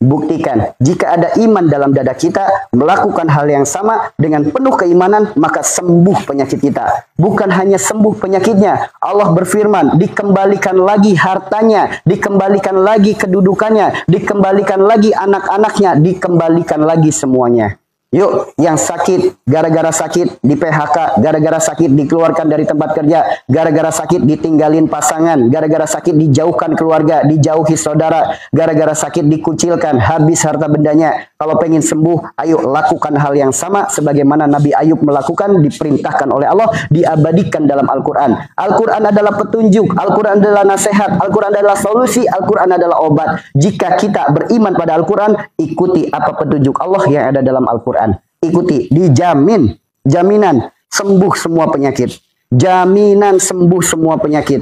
Speaker 1: Buktikan, jika ada iman dalam dada kita, melakukan hal yang sama dengan penuh keimanan, maka sembuh penyakit kita. Bukan hanya sembuh penyakitnya, Allah berfirman, dikembalikan lagi hartanya, dikembalikan lagi kedudukannya, dikembalikan lagi anak-anaknya, dikembalikan lagi semuanya. Yuk, yang sakit, gara-gara sakit di PHK, gara-gara sakit dikeluarkan dari tempat kerja, gara-gara sakit ditinggalin pasangan, gara-gara sakit dijauhkan keluarga, dijauhi saudara, gara-gara sakit dikucilkan, habis harta bendanya. Kalau pengen sembuh, ayo lakukan hal yang sama sebagaimana Nabi Ayub melakukan, diperintahkan oleh Allah, diabadikan dalam Al-Quran. Al-Quran adalah petunjuk, Al-Quran adalah nasihat, Al-Quran adalah solusi, Al-Quran adalah obat. Jika kita beriman pada Al-Quran, ikuti apa petunjuk Allah yang ada dalam Al-Quran. Ikuti, dijamin, jaminan sembuh semua penyakit. Jaminan sembuh semua penyakit.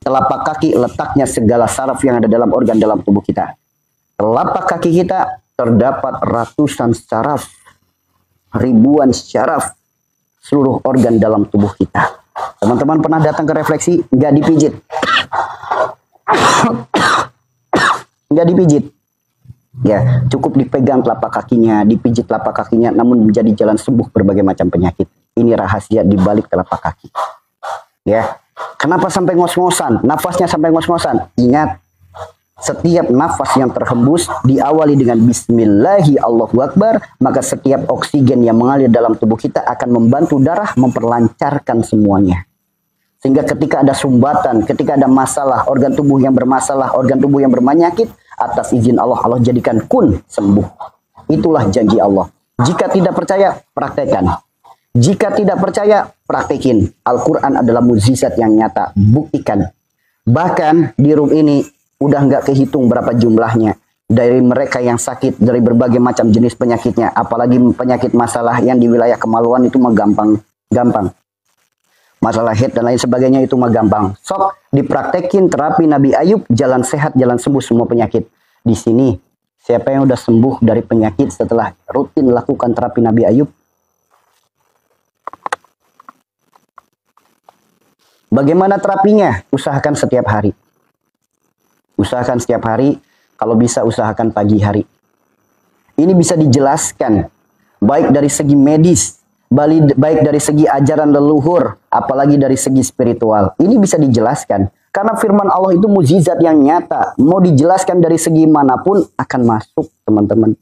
Speaker 1: Telapak kaki letaknya segala saraf yang ada dalam organ dalam tubuh kita. Telapak kaki kita terdapat ratusan saraf, ribuan saraf, seluruh organ dalam tubuh kita. Teman-teman pernah datang ke refleksi, nggak dipijit. Nggak dipijit. Ya, cukup dipegang telapak kakinya, dipijit telapak kakinya, namun menjadi jalan sembuh berbagai macam penyakit. Ini rahasia di balik telapak kaki. Ya, kenapa sampai ngos-ngosan? Nafasnya sampai ngos-ngosan. Ingat, setiap nafas yang terhembus diawali dengan Bismillahi Allahu Akbar, maka setiap oksigen yang mengalir dalam tubuh kita akan membantu darah memperlancarkan semuanya. Sehingga ketika ada sumbatan, ketika ada masalah, organ tubuh yang bermasalah, organ tubuh yang berpenyakit, atas izin Allah, Allah jadikan kun sembuh. Itulah janji Allah. Jika tidak percaya, praktekkan. Jika tidak percaya, praktekin. Al-Quran adalah mukjizat yang nyata. Buktikan. Bahkan di room ini, udah nggak kehitung berapa jumlahnya. Dari mereka yang sakit, dari berbagai macam jenis penyakitnya. Apalagi penyakit masalah yang di wilayah kemaluan itu mah gampang. Masalah head dan lain sebagainya itu mah gampang. Sok dipraktekin terapi Nabi Ayub, jalan sehat, jalan sembuh semua penyakit. Di sini, siapa yang udah sembuh dari penyakit setelah rutin lakukan terapi Nabi Ayub? Bagaimana terapinya? Usahakan setiap hari. Usahakan setiap hari, kalau bisa usahakan pagi hari. Ini bisa dijelaskan, baik dari segi medis, baik dari segi ajaran leluhur, apalagi dari segi spiritual. Ini bisa dijelaskan. Karena firman Allah itu mukjizat yang nyata. Mau dijelaskan dari segi manapun akan masuk, teman-teman.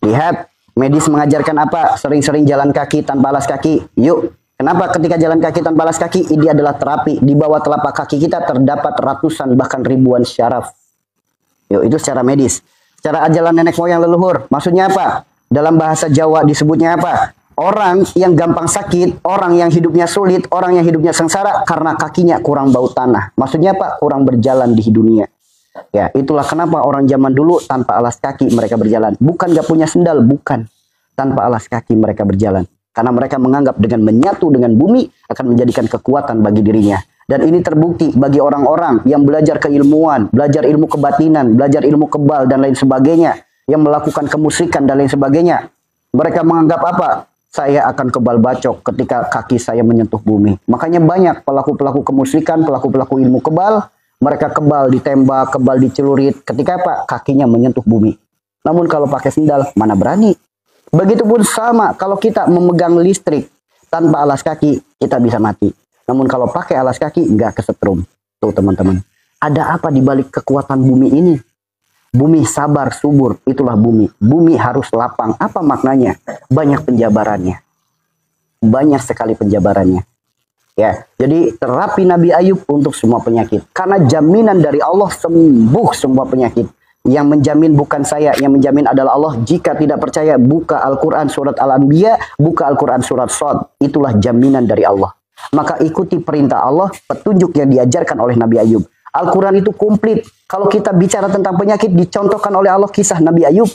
Speaker 1: Lihat, medis mengajarkan apa? Sering-sering jalan kaki tanpa alas kaki. Yuk, Kenapa ketika jalan kaki tanpa alas kaki? Ini adalah terapi. Di bawah telapak kaki kita terdapat ratusan bahkan ribuan syaraf. Yuk, itu secara medis. Secara ajaran nenek moyang leluhur. Maksudnya apa? Dalam bahasa Jawa disebutnya apa? Orang yang gampang sakit, orang yang hidupnya sulit, orang yang hidupnya sengsara karena kakinya kurang bau tanah. Maksudnya apa? Kurang berjalan di dunia. Ya, itulah kenapa orang zaman dulu tanpa alas kaki mereka berjalan. Bukan gak punya sendal, bukan. Tanpa alas kaki mereka berjalan. Karena mereka menganggap dengan menyatu dengan bumi akan menjadikan kekuatan bagi dirinya. Dan ini terbukti bagi orang-orang yang belajar keilmuan, belajar ilmu kebatinan, belajar ilmu kebal dan lain sebagainya. Yang melakukan kemusyrikan dan lain sebagainya. Mereka menganggap apa? Saya akan kebal bacok ketika kaki saya menyentuh bumi. Makanya banyak pelaku-pelaku kemusyrikan, pelaku-pelaku ilmu kebal. Mereka kebal ditembak, kebal dicelurit. Ketika apa? Kakinya menyentuh bumi. Namun kalau pakai sendal, mana berani? Begitupun sama kalau kita memegang listrik tanpa alas kaki, kita bisa mati. Namun kalau pakai alas kaki, nggak kesetrum. Tuh teman-teman. Ada apa di balik kekuatan bumi ini? Bumi sabar, subur. Itulah bumi. Bumi harus lapang. Apa maknanya? Banyak penjabarannya. Banyak sekali penjabarannya. Ya, jadi terapi Nabi Ayub untuk semua penyakit. Karena jaminan dari Allah sembuh semua penyakit. Yang menjamin bukan saya, yang menjamin adalah Allah. Jika tidak percaya, buka Al-Quran surat Al-Anbiya, buka Al-Quran surat Shad. Itulah jaminan dari Allah. Maka ikuti perintah Allah, petunjuk yang diajarkan oleh Nabi Ayub. Al-Quran itu komplit. Kalau kita bicara tentang penyakit, dicontohkan oleh Allah kisah Nabi Ayub.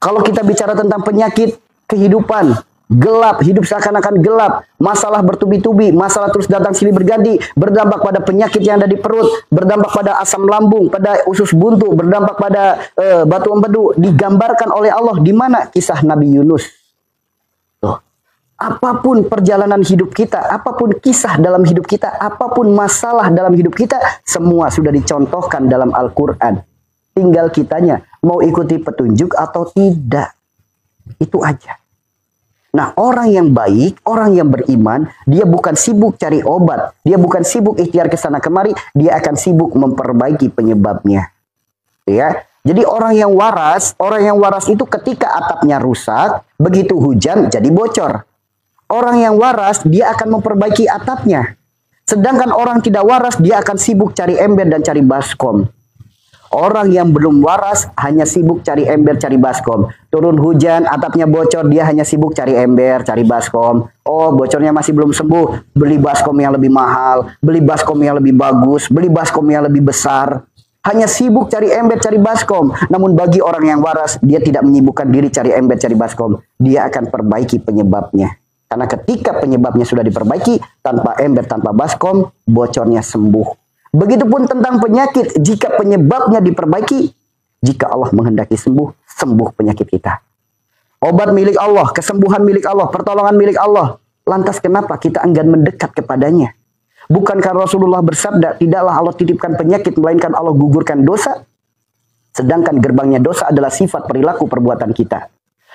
Speaker 1: Kalau kita bicara tentang penyakit, kehidupan, gelap, hidup seakan-akan gelap, masalah bertubi-tubi, masalah terus datang silih berganti, berdampak pada penyakit yang ada di perut, berdampak pada asam lambung, pada usus buntu, berdampak pada batu empedu, digambarkan oleh Allah di mana kisah Nabi Yunus. Tuh. Apapun perjalanan hidup kita, apapun kisah dalam hidup kita, apapun masalah dalam hidup kita, semua sudah dicontohkan dalam Al-Quran. Tinggal kitanya mau ikuti petunjuk atau tidak. Itu aja. Nah, orang yang baik, orang yang beriman, dia bukan sibuk cari obat. Dia bukan sibuk ikhtiar ke sana kemari. Dia akan sibuk memperbaiki penyebabnya. Ya. Jadi orang yang waras itu ketika atapnya rusak, begitu hujan jadi bocor. Orang yang waras, dia akan memperbaiki atapnya. Sedangkan orang tidak waras, dia akan sibuk cari ember dan cari baskom. Orang yang belum waras hanya sibuk cari ember, cari baskom. Turun hujan, atapnya bocor, dia hanya sibuk cari ember, cari baskom. Oh, bocornya masih belum sembuh. Beli baskom yang lebih mahal, beli baskom yang lebih bagus, beli baskom yang lebih besar. Hanya sibuk cari ember, cari baskom. Namun bagi orang yang waras, dia tidak menyibukkan diri cari ember, cari baskom. Dia akan perbaiki penyebabnya. Karena ketika penyebabnya sudah diperbaiki, tanpa ember, tanpa baskom, bocornya sembuh. Begitupun tentang penyakit, jika penyebabnya diperbaiki, jika Allah menghendaki sembuh, sembuh penyakit kita. Obat milik Allah, kesembuhan milik Allah, pertolongan milik Allah. Lantas kenapa kita enggan mendekat kepadanya? Bukankah Rasulullah bersabda, tidaklah Allah titipkan penyakit, melainkan Allah gugurkan dosa? Sedangkan gerbangnya dosa adalah sifat perilaku perbuatan kita.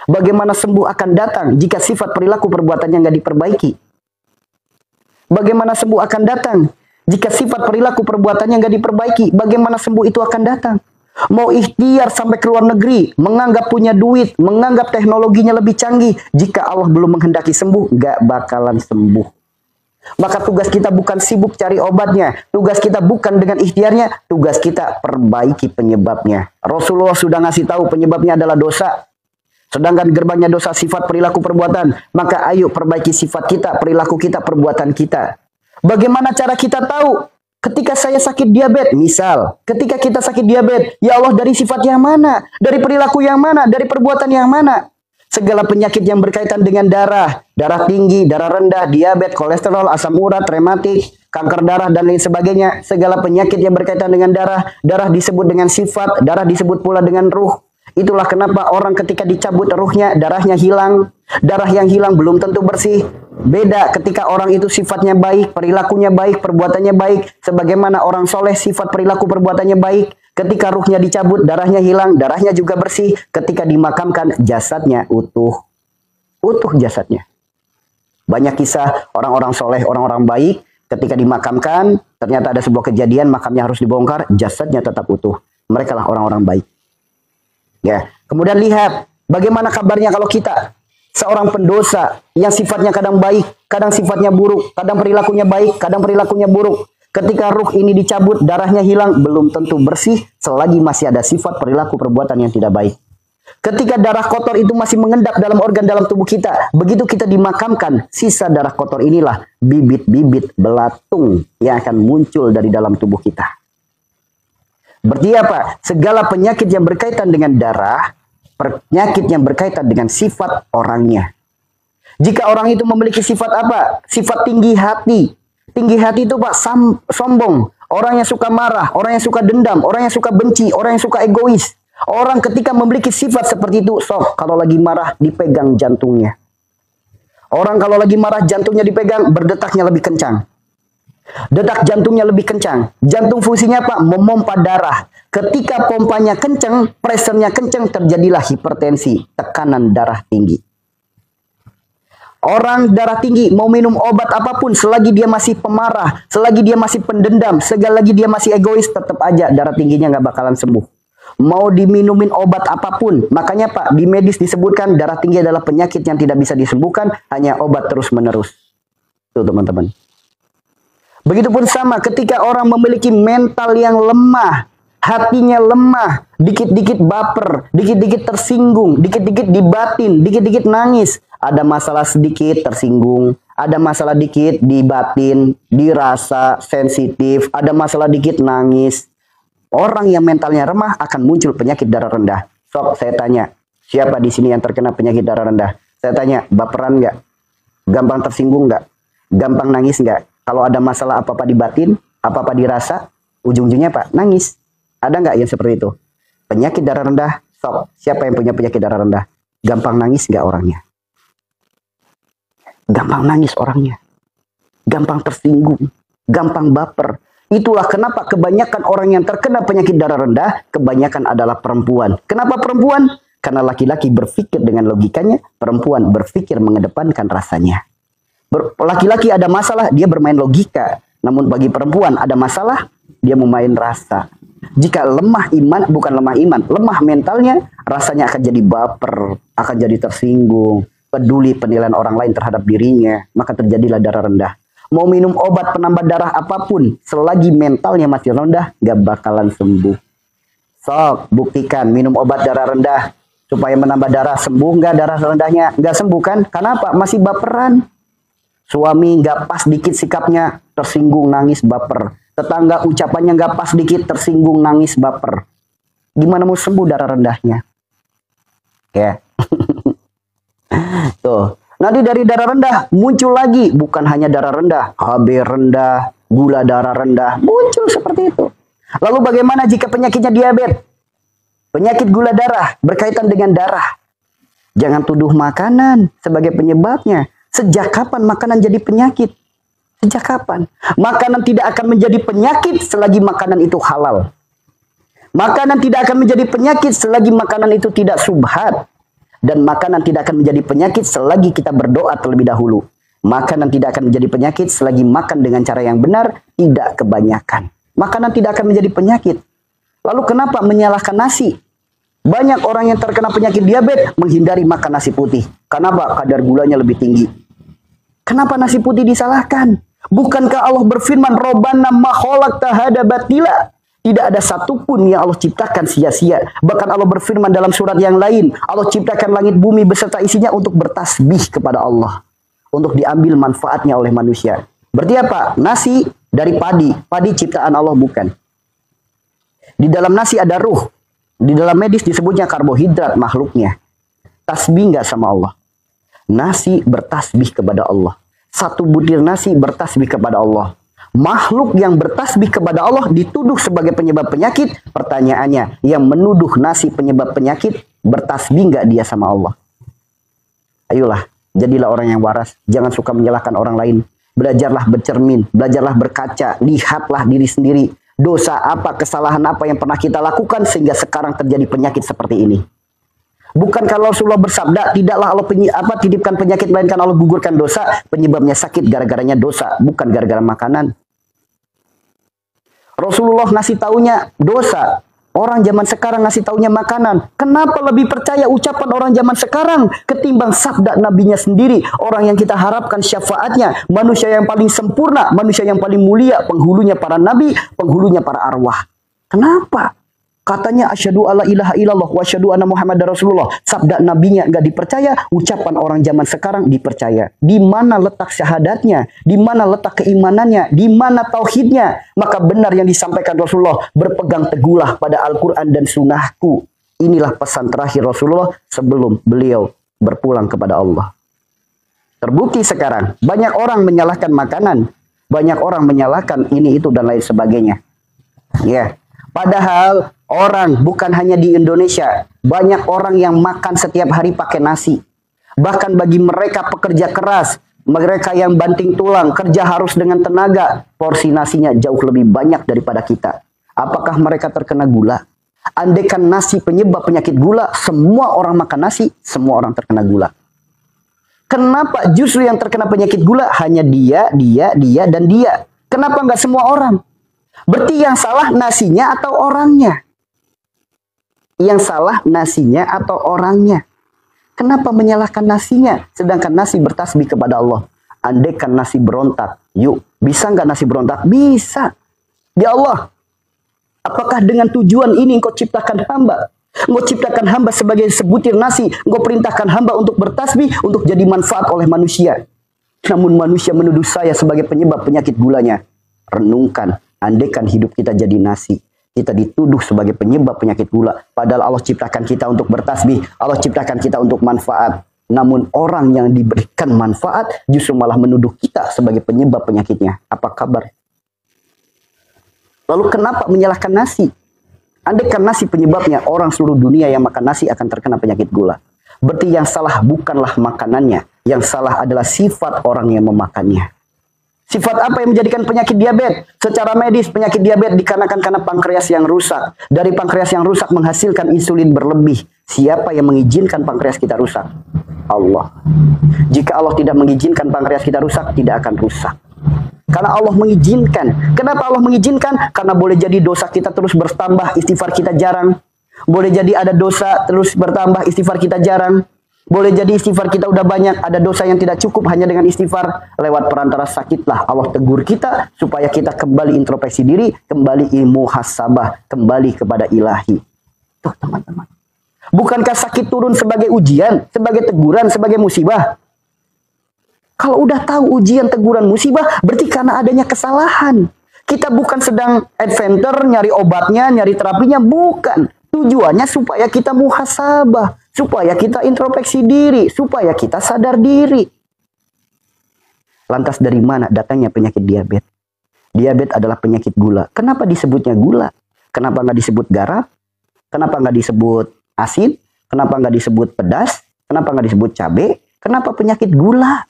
Speaker 1: Bagaimana sembuh akan datang jika sifat perilaku perbuatannya nggak diperbaiki? Bagaimana sembuh akan datang jika sifat perilaku perbuatannya nggak diperbaiki? Bagaimana sembuh itu akan datang? Mau ikhtiar sampai ke luar negeri, menganggap punya duit, menganggap teknologinya lebih canggih, jika Allah belum menghendaki sembuh, nggak bakalan sembuh. Maka tugas kita bukan sibuk cari obatnya, tugas kita bukan dengan ikhtiarnya, tugas kita perbaiki penyebabnya. Rasulullah sudah ngasih tahu penyebabnya adalah dosa. Sedangkan gerbangnya dosa sifat perilaku perbuatan, maka ayo perbaiki sifat kita, perilaku kita, perbuatan kita. Bagaimana cara kita tahu? Ketika saya sakit diabetes, misal, ketika kita sakit diabetes, ya Allah dari sifat yang mana? Dari perilaku yang mana? Dari perbuatan yang mana? Segala penyakit yang berkaitan dengan darah, darah tinggi, darah rendah, diabetes, kolesterol, asam urat, rematik, kanker darah, dan lain sebagainya. Segala penyakit yang berkaitan dengan darah, darah disebut dengan sifat, darah disebut pula dengan ruh. Itulah kenapa orang ketika dicabut ruhnya, darahnya hilang. Darah yang hilang belum tentu bersih. Beda ketika orang itu sifatnya baik, perilakunya baik, perbuatannya baik. Sebagaimana orang soleh sifat perilaku perbuatannya baik. Ketika ruhnya dicabut, darahnya hilang, darahnya juga bersih. Ketika dimakamkan, jasadnya utuh. Utuh jasadnya. Banyak kisah orang-orang soleh, orang-orang baik. Ketika dimakamkan, ternyata ada sebuah kejadian, makamnya harus dibongkar, jasadnya tetap utuh. Mereka lah orang-orang baik. Ya. Kemudian lihat, bagaimana kabarnya kalau kita seorang pendosa yang sifatnya kadang baik, kadang sifatnya buruk, kadang perilakunya baik, kadang perilakunya buruk. Ketika ruh ini dicabut, darahnya hilang, belum tentu bersih selagi masih ada sifat perilaku perbuatan yang tidak baik. Ketika darah kotor itu masih mengendap dalam organ dalam tubuh kita, begitu kita dimakamkan, sisa darah kotor inilah bibit-bibit belatung yang akan muncul dari dalam tubuh kita. Berarti apa? Segala penyakit yang berkaitan dengan darah, penyakit yang berkaitan dengan sifat orangnya. Jika orang itu memiliki sifat apa? Sifat tinggi hati. Tinggi hati itu Pak, sombong. Orang yang suka marah, orang yang suka dendam, orang yang suka benci, orang yang suka egois. Orang ketika memiliki sifat seperti itu, kalau lagi marah dipegang jantungnya. Orang kalau lagi marah jantungnya dipegang, berdetaknya lebih kencang. Detak jantungnya lebih kencang. Jantung fungsinya apa? Memompa darah. Ketika pompanya kencang, pressure-nya kencang, terjadilah hipertensi, tekanan darah tinggi. Orang darah tinggi mau minum obat apapun, selagi dia masih pemarah, selagi dia masih pendendam, selagi dia masih egois, tetap aja darah tingginya nggak bakalan sembuh. Mau diminumin obat apapun, makanya Pak, di medis disebutkan darah tinggi adalah penyakit yang tidak bisa disembuhkan, hanya obat terus-menerus. Tuh teman-teman. Begitupun sama ketika orang memiliki mental yang lemah, hatinya lemah, dikit-dikit baper, dikit-dikit tersinggung, dikit-dikit dibatin, dikit-dikit nangis. Ada masalah sedikit tersinggung, ada masalah dikit dibatin, dirasa sensitif, ada masalah dikit nangis. Orang yang mentalnya remah akan muncul penyakit darah rendah. Sok saya tanya, siapa di sini yang terkena penyakit darah rendah? Saya tanya, baperan nggak? Gampang tersinggung nggak? Gampang nangis nggak? Kalau ada masalah apa-apa di batin, apa-apa dirasa, ujung-ujungnya Pak, nangis. Ada nggak yang seperti itu? Penyakit darah rendah, sok. Siapa yang punya penyakit darah rendah? Gampang nangis nggak orangnya? Gampang nangis orangnya. Gampang tersinggung. Gampang baper. Itulah kenapa kebanyakan orang yang terkena penyakit darah rendah, kebanyakan adalah perempuan. Kenapa perempuan? Karena laki-laki berpikir dengan logikanya, perempuan berpikir mengedepankan rasanya. Laki-laki ada masalah, dia bermain logika. Namun bagi perempuan ada masalah, dia memain rasa. Jika lemah iman, bukan lemah iman, lemah mentalnya, rasanya akan jadi baper, akan jadi tersinggung, peduli penilaian orang lain terhadap dirinya, maka terjadilah darah rendah. Mau minum obat penambah darah apapun, selagi mentalnya masih rendah, gak bakalan sembuh. Sok, buktikan minum obat darah rendah, supaya menambah darah, sembuh nggak darah rendahnya? Nggak sembuh kan? Kenapa? Masih baperan. Suami nggak pas dikit sikapnya, tersinggung, nangis, baper. Tetangga ucapannya nggak pas dikit, tersinggung, nangis, baper. Gimana mau sembuh darah rendahnya? Ya. Tuh. Nanti dari darah rendah muncul lagi. Bukan hanya darah rendah, HB rendah, gula darah rendah. Muncul seperti itu. Lalu bagaimana jika penyakitnya diabetes? Penyakit gula darah berkaitan dengan darah. Jangan tuduh makanan sebagai penyebabnya. Sejak kapan makanan jadi penyakit? Sejak kapan? Makanan tidak akan menjadi penyakit selagi makanan itu halal. Makanan tidak akan menjadi penyakit selagi makanan itu tidak subhat. Dan makanan tidak akan menjadi penyakit selagi kita berdoa terlebih dahulu. Makanan tidak akan menjadi penyakit selagi makan dengan cara yang benar, tidak kebanyakan. Makanan tidak akan menjadi penyakit. Lalu kenapa menyalahkan nasi? Banyak orang yang terkena penyakit diabetes menghindari makan nasi putih. Kenapa? Kadar gulanya lebih tinggi. Kenapa nasi putih disalahkan? Bukankah Allah berfirman, Robbana ma khalaqta hadza batila? Tidak ada satupun yang Allah ciptakan sia-sia. Bahkan Allah berfirman dalam surat yang lain, Allah ciptakan langit bumi beserta isinya untuk bertasbih kepada Allah. Untuk diambil manfaatnya oleh manusia. Berarti apa? Nasi dari padi. Padi ciptaan Allah bukan. Di dalam nasi ada ruh. Di dalam medis disebutnya karbohidrat makhluknya. Tasbih nggak sama Allah? Nasi bertasbih kepada Allah. Satu butir nasi bertasbih kepada Allah. Makhluk yang bertasbih kepada Allah dituduh sebagai penyebab penyakit. Pertanyaannya, yang menuduh nasi penyebab penyakit, bertasbih nggak dia sama Allah? Ayolah, jadilah orang yang waras. Jangan suka menyalahkan orang lain. Belajarlah bercermin, belajarlah berkaca, lihatlah diri sendiri. Dosa apa, kesalahan apa yang pernah kita lakukan sehingga sekarang terjadi penyakit seperti ini. Bukan kalau Rasulullah bersabda, tidaklah Allah titipkan penyakit, melainkan Allah gugurkan dosa. Penyebabnya sakit gara-garanya dosa, bukan gara-gara makanan. Rasulullah ngasih taunya dosa. Orang zaman sekarang ngasih taunya makanan. Kenapa lebih percaya ucapan orang zaman sekarang ketimbang sabda nabinya sendiri? Orang yang kita harapkan syafaatnya. Manusia yang paling sempurna. Manusia yang paling mulia. Penghulunya para nabi. Penghulunya para arwah. Kenapa? Katanya asyhadu alla ilaha illallah wa asyhadu anna muhammadar rasulullah. Sabda nabinya nggak dipercaya, ucapan orang zaman sekarang dipercaya. Di mana letak syahadatnya? Di mana letak keimanannya? Di mana tauhidnya? Maka benar yang disampaikan Rasulullah, berpegang teguhlah pada Al-Qur'an dan sunnahku. Inilah pesan terakhir Rasulullah sebelum beliau berpulang kepada Allah. Terbukti sekarang banyak orang menyalahkan makanan, banyak orang menyalahkan ini itu dan lain sebagainya. Ya. Padahal orang bukan hanya di Indonesia, banyak orang yang makan setiap hari pakai nasi. Bahkan bagi mereka pekerja keras, mereka yang banting tulang, kerja harus dengan tenaga, porsi nasinya jauh lebih banyak daripada kita. Apakah mereka terkena gula? Andaikan nasi penyebab penyakit gula, semua orang makan nasi, semua orang terkena gula. Kenapa justru yang terkena penyakit gula hanya dia, dan dia? Kenapa nggak semua orang? Berarti yang salah nasinya atau orangnya? Yang salah nasinya atau orangnya? Kenapa menyalahkan nasinya? Sedangkan nasi bertasbih kepada Allah. Andaikan nasi berontak, yuk, bisa nggak nasi berontak? Bisa. Ya Allah, apakah dengan tujuan ini engkau ciptakan hamba? Engkau ciptakan hamba sebagai sebutir nasi. Engkau perintahkan hamba untuk bertasbih, untuk jadi manfaat oleh manusia. Namun manusia menuduh saya sebagai penyebab penyakit gulanya. Renungkan. Andaikan hidup kita jadi nasi, kita dituduh sebagai penyebab penyakit gula. Padahal Allah ciptakan kita untuk bertasbih, Allah ciptakan kita untuk manfaat. Namun orang yang diberikan manfaat justru malah menuduh kita sebagai penyebab penyakitnya. Apa kabar? Lalu kenapa menyalahkan nasi? Andaikan nasi penyebabnya, orang seluruh dunia yang makan nasi akan terkena penyakit gula. Berarti yang salah bukanlah makanannya, yang salah adalah sifat orang yang memakannya. Sifat apa yang menjadikan penyakit diabetes? Secara medis, penyakit diabetes dikarenakan karena pankreas yang rusak. Dari pankreas yang rusak menghasilkan insulin berlebih. Siapa yang mengizinkan pankreas kita rusak? Allah. Jika Allah tidak mengizinkan pankreas kita rusak, tidak akan rusak. Karena Allah mengizinkan. Kenapa Allah mengizinkan? Karena boleh jadi dosa kita terus bertambah, istighfar kita jarang. Boleh jadi ada dosa terus bertambah, istighfar kita jarang. Boleh jadi istighfar kita udah banyak, ada dosa yang tidak cukup hanya dengan istighfar. Lewat perantara sakitlah Allah tegur kita supaya kita kembali introspeksi diri, kembali muhasabah, kembali kepada ilahi. Tuh teman-teman. Bukankah sakit turun sebagai ujian, sebagai teguran, sebagai musibah? Kalau udah tahu ujian, teguran, musibah, berarti karena adanya kesalahan. Kita bukan sedang adventure, nyari obatnya, nyari terapinya, bukan. Tujuannya supaya kita muhasabah, supaya kita introspeksi diri, supaya kita sadar diri. Lantas dari mana datangnya penyakit diabetes? Diabetes adalah penyakit gula. Kenapa disebutnya gula? Kenapa nggak disebut garam? Kenapa nggak disebut asin? Kenapa nggak disebut pedas? Kenapa nggak disebut cabai? Kenapa penyakit gula?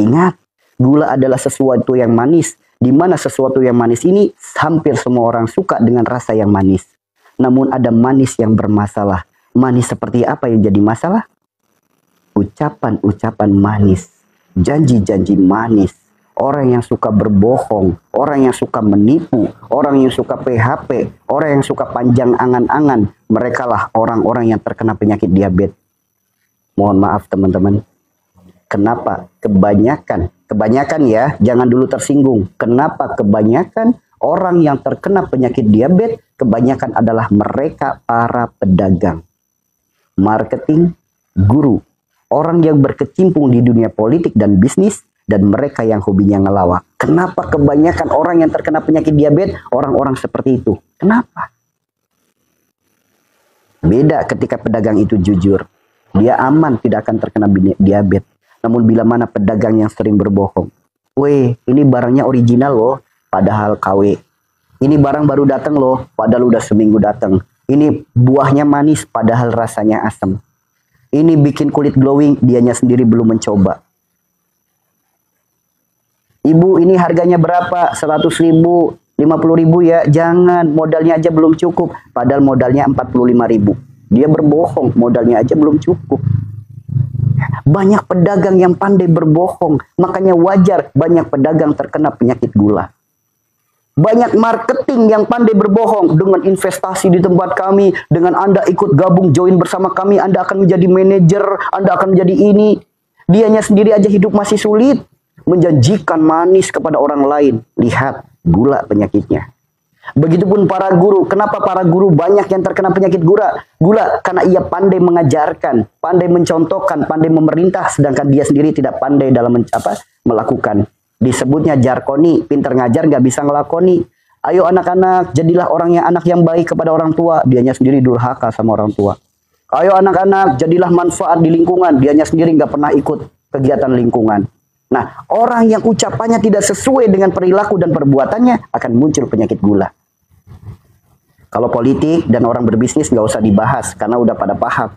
Speaker 1: Ingat, gula adalah sesuatu yang manis. Di mana sesuatu yang manis ini hampir semua orang suka dengan rasa yang manis. Namun ada manis yang bermasalah. Manis seperti apa yang jadi masalah? Ucapan-ucapan manis. Janji-janji manis. Orang yang suka berbohong. Orang yang suka menipu. Orang yang suka PHP. Orang yang suka panjang angan-angan. Mereka lah orang-orang yang terkena penyakit diabetes. Mohon maaf teman-teman. Kenapa? Kebanyakan ya, jangan dulu tersinggung. Kenapa kebanyakan orang yang terkena penyakit diabetes, kebanyakan adalah mereka para pedagang, marketing, guru, orang yang berkecimpung di dunia politik dan bisnis, dan mereka yang hobinya ngelawak. Kenapa kebanyakan orang yang terkena penyakit diabetes, orang-orang seperti itu? Kenapa? Beda ketika pedagang itu jujur. Dia aman, tidak akan terkena diabetes. Namun bila mana pedagang yang sering berbohong. Weh, ini barangnya original loh, padahal KW. Ini barang baru datang loh, padahal udah seminggu datang. Ini buahnya manis, padahal rasanya asam. Ini bikin kulit glowing, dianya sendiri belum mencoba. Ibu, ini harganya berapa? 100.000, 50.000 ya. Jangan, modalnya aja belum cukup. Padahal modalnya 45.000. Dia berbohong, modalnya aja belum cukup. Banyak pedagang yang pandai berbohong. Makanya wajar banyak pedagang terkena penyakit gula. Banyak marketing yang pandai berbohong dengan investasi di tempat kami, dengan Anda ikut gabung join bersama kami, Anda akan menjadi manajer, Anda akan menjadi ini. Dianya sendiri aja hidup masih sulit, menjanjikan manis kepada orang lain. Lihat, gula penyakitnya. Begitupun para guru. Kenapa para guru banyak yang terkena penyakit gula? Karena ia pandai mengajarkan, pandai mencontohkan, pandai memerintah, sedangkan dia sendiri tidak pandai dalam melakukan. Disebutnya jarkoni, pinter ngajar nggak bisa ngelakoni. Ayo anak-anak, jadilah anak yang baik kepada orang tua. Dianya sendiri durhaka sama orang tua. Ayo anak-anak, jadilah manfaat di lingkungan. Dianya sendiri nggak pernah ikut kegiatan lingkungan. Nah, orang yang ucapannya tidak sesuai dengan perilaku dan perbuatannya akan muncul penyakit gula. Kalau politik dan orang berbisnis nggak usah dibahas karena udah pada paham.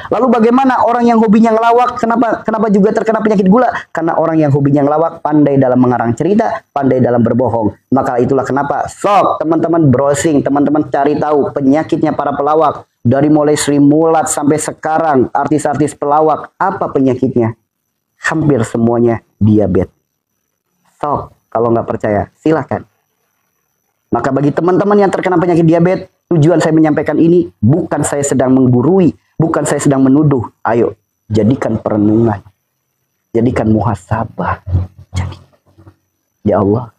Speaker 1: Lalu bagaimana orang yang hobinya ngelawak? Kenapa juga terkena penyakit gula? Karena orang yang hobinya ngelawak pandai dalam mengarang cerita, pandai dalam berbohong. Maka itulah kenapa sok teman-teman browsing, teman-teman cari tahu penyakitnya para pelawak. Dari mulai Sri Mulat sampai sekarang artis-artis pelawak, apa penyakitnya? Hampir semuanya diabetes. Sok, kalau nggak percaya, silakan. Maka bagi teman-teman yang terkena penyakit diabetes, tujuan saya menyampaikan ini bukan saya sedang menggurui, bukan saya sedang menuduh. Ayo, jadikan perenungan. Jadikan muhasabah. Jadi, ya Allah,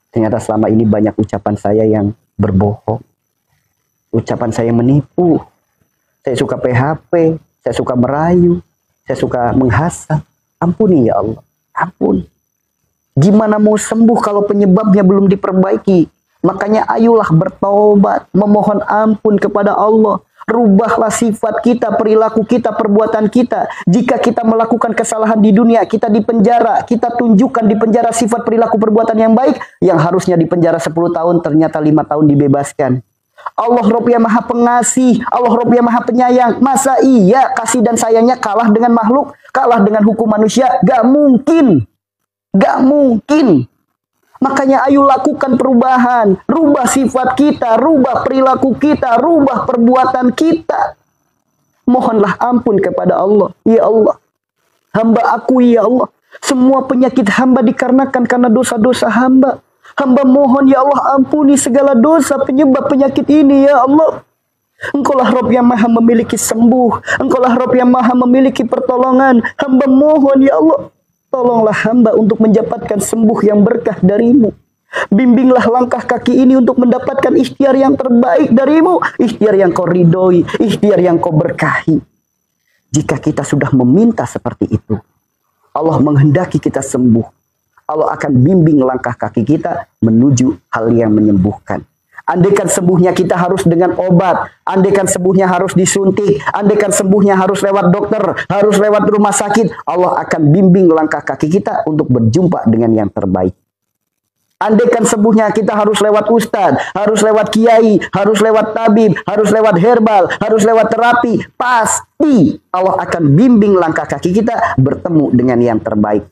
Speaker 1: ternyata selama ini banyak ucapan saya yang berbohong. Ucapan saya menipu. Saya suka PHP, saya suka merayu, saya suka menghasut. Ampuni ya Allah, ampun. Gimana mau sembuh kalau penyebabnya belum diperbaiki? Makanya ayolah bertobat, memohon ampun kepada Allah. Rubahlah sifat kita, perilaku kita, perbuatan kita. Jika kita melakukan kesalahan di dunia, kita dipenjara. Kita tunjukkan di penjara sifat perilaku perbuatan yang baik. Yang harusnya dipenjara 10 tahun, ternyata 5 tahun dibebaskan. Allah Rabb yang Maha Pengasih, Allah Rabb yang Maha Penyayang. Masa iya kasih dan sayangnya kalah dengan makhluk, kalah dengan hukum manusia? Gak mungkin. Gak mungkin. Makanya ayo lakukan perubahan. Rubah sifat kita, rubah perilaku kita, rubah perbuatan kita. Mohonlah ampun kepada Allah. Ya Allah, hamba aku ya Allah. Semua penyakit hamba dikarenakan karena dosa-dosa hamba. Hamba mohon ya Allah ampuni segala dosa penyebab penyakit ini ya Allah. Engkaulah Rabb yang Maha memiliki sembuh. Engkaulah Rabb yang Maha memiliki pertolongan. Hamba mohon ya Allah, tolonglah hamba untuk mendapatkan sembuh yang berkah darimu. Bimbinglah langkah kaki ini untuk mendapatkan ikhtiar yang terbaik darimu. Ikhtiar yang kau ridhoi, ikhtiar yang kau berkahi. Jika kita sudah meminta seperti itu, Allah menghendaki kita sembuh. Allah akan bimbing langkah kaki kita menuju hal yang menyembuhkan. Andaikan sembuhnya kita harus dengan obat, andaikan sembuhnya harus disuntik, andaikan sembuhnya harus lewat dokter, harus lewat rumah sakit, Allah akan bimbing langkah kaki kita untuk berjumpa dengan yang terbaik. Andaikan sembuhnya kita harus lewat ustadz, harus lewat kiai, harus lewat tabib, harus lewat herbal, harus lewat terapi, pasti Allah akan bimbing langkah kaki kita bertemu dengan yang terbaik.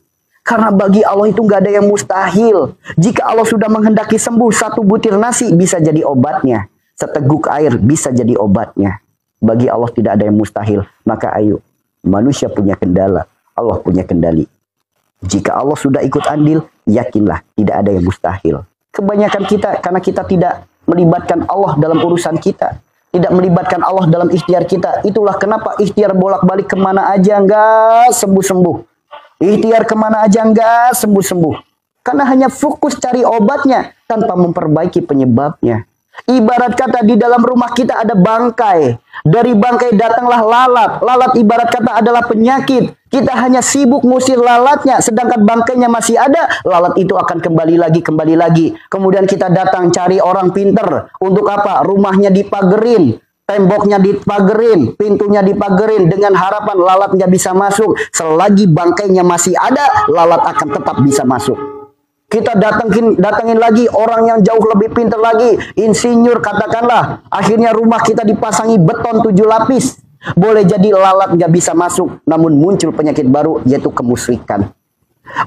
Speaker 1: Karena bagi Allah itu nggak ada yang mustahil. Jika Allah sudah menghendaki sembuh, satu butir nasi bisa jadi obatnya. Seteguk air bisa jadi obatnya. Bagi Allah tidak ada yang mustahil. Maka ayo, manusia punya kendala, Allah punya kendali. Jika Allah sudah ikut andil, yakinlah tidak ada yang mustahil. Kebanyakan kita, karena kita tidak melibatkan Allah dalam urusan kita, tidak melibatkan Allah dalam ikhtiar kita. Itulah kenapa ikhtiar bolak-balik kemana aja nggak sembuh-sembuh. Ikhtiar kemana aja nggak sembuh-sembuh. Karena hanya fokus cari obatnya tanpa memperbaiki penyebabnya. Ibarat kata di dalam rumah kita ada bangkai. Dari bangkai datanglah lalat. Lalat ibarat kata adalah penyakit. Kita hanya sibuk ngusir lalatnya. Sedangkan bangkainya masih ada. Lalat itu akan kembali lagi. Kemudian kita datang cari orang pinter. Untuk apa? Rumahnya dipagerin. Temboknya dipagerin, pintunya dipagerin dengan harapan lalat nggak bisa masuk. Selagi bangkainya masih ada, lalat akan tetap bisa masuk. Kita datangin lagi orang yang jauh lebih pintar lagi, insinyur katakanlah. Akhirnya rumah kita dipasangi beton 7 lapis. Boleh jadi lalat nggak bisa masuk, namun muncul penyakit baru yaitu kemusyrikan.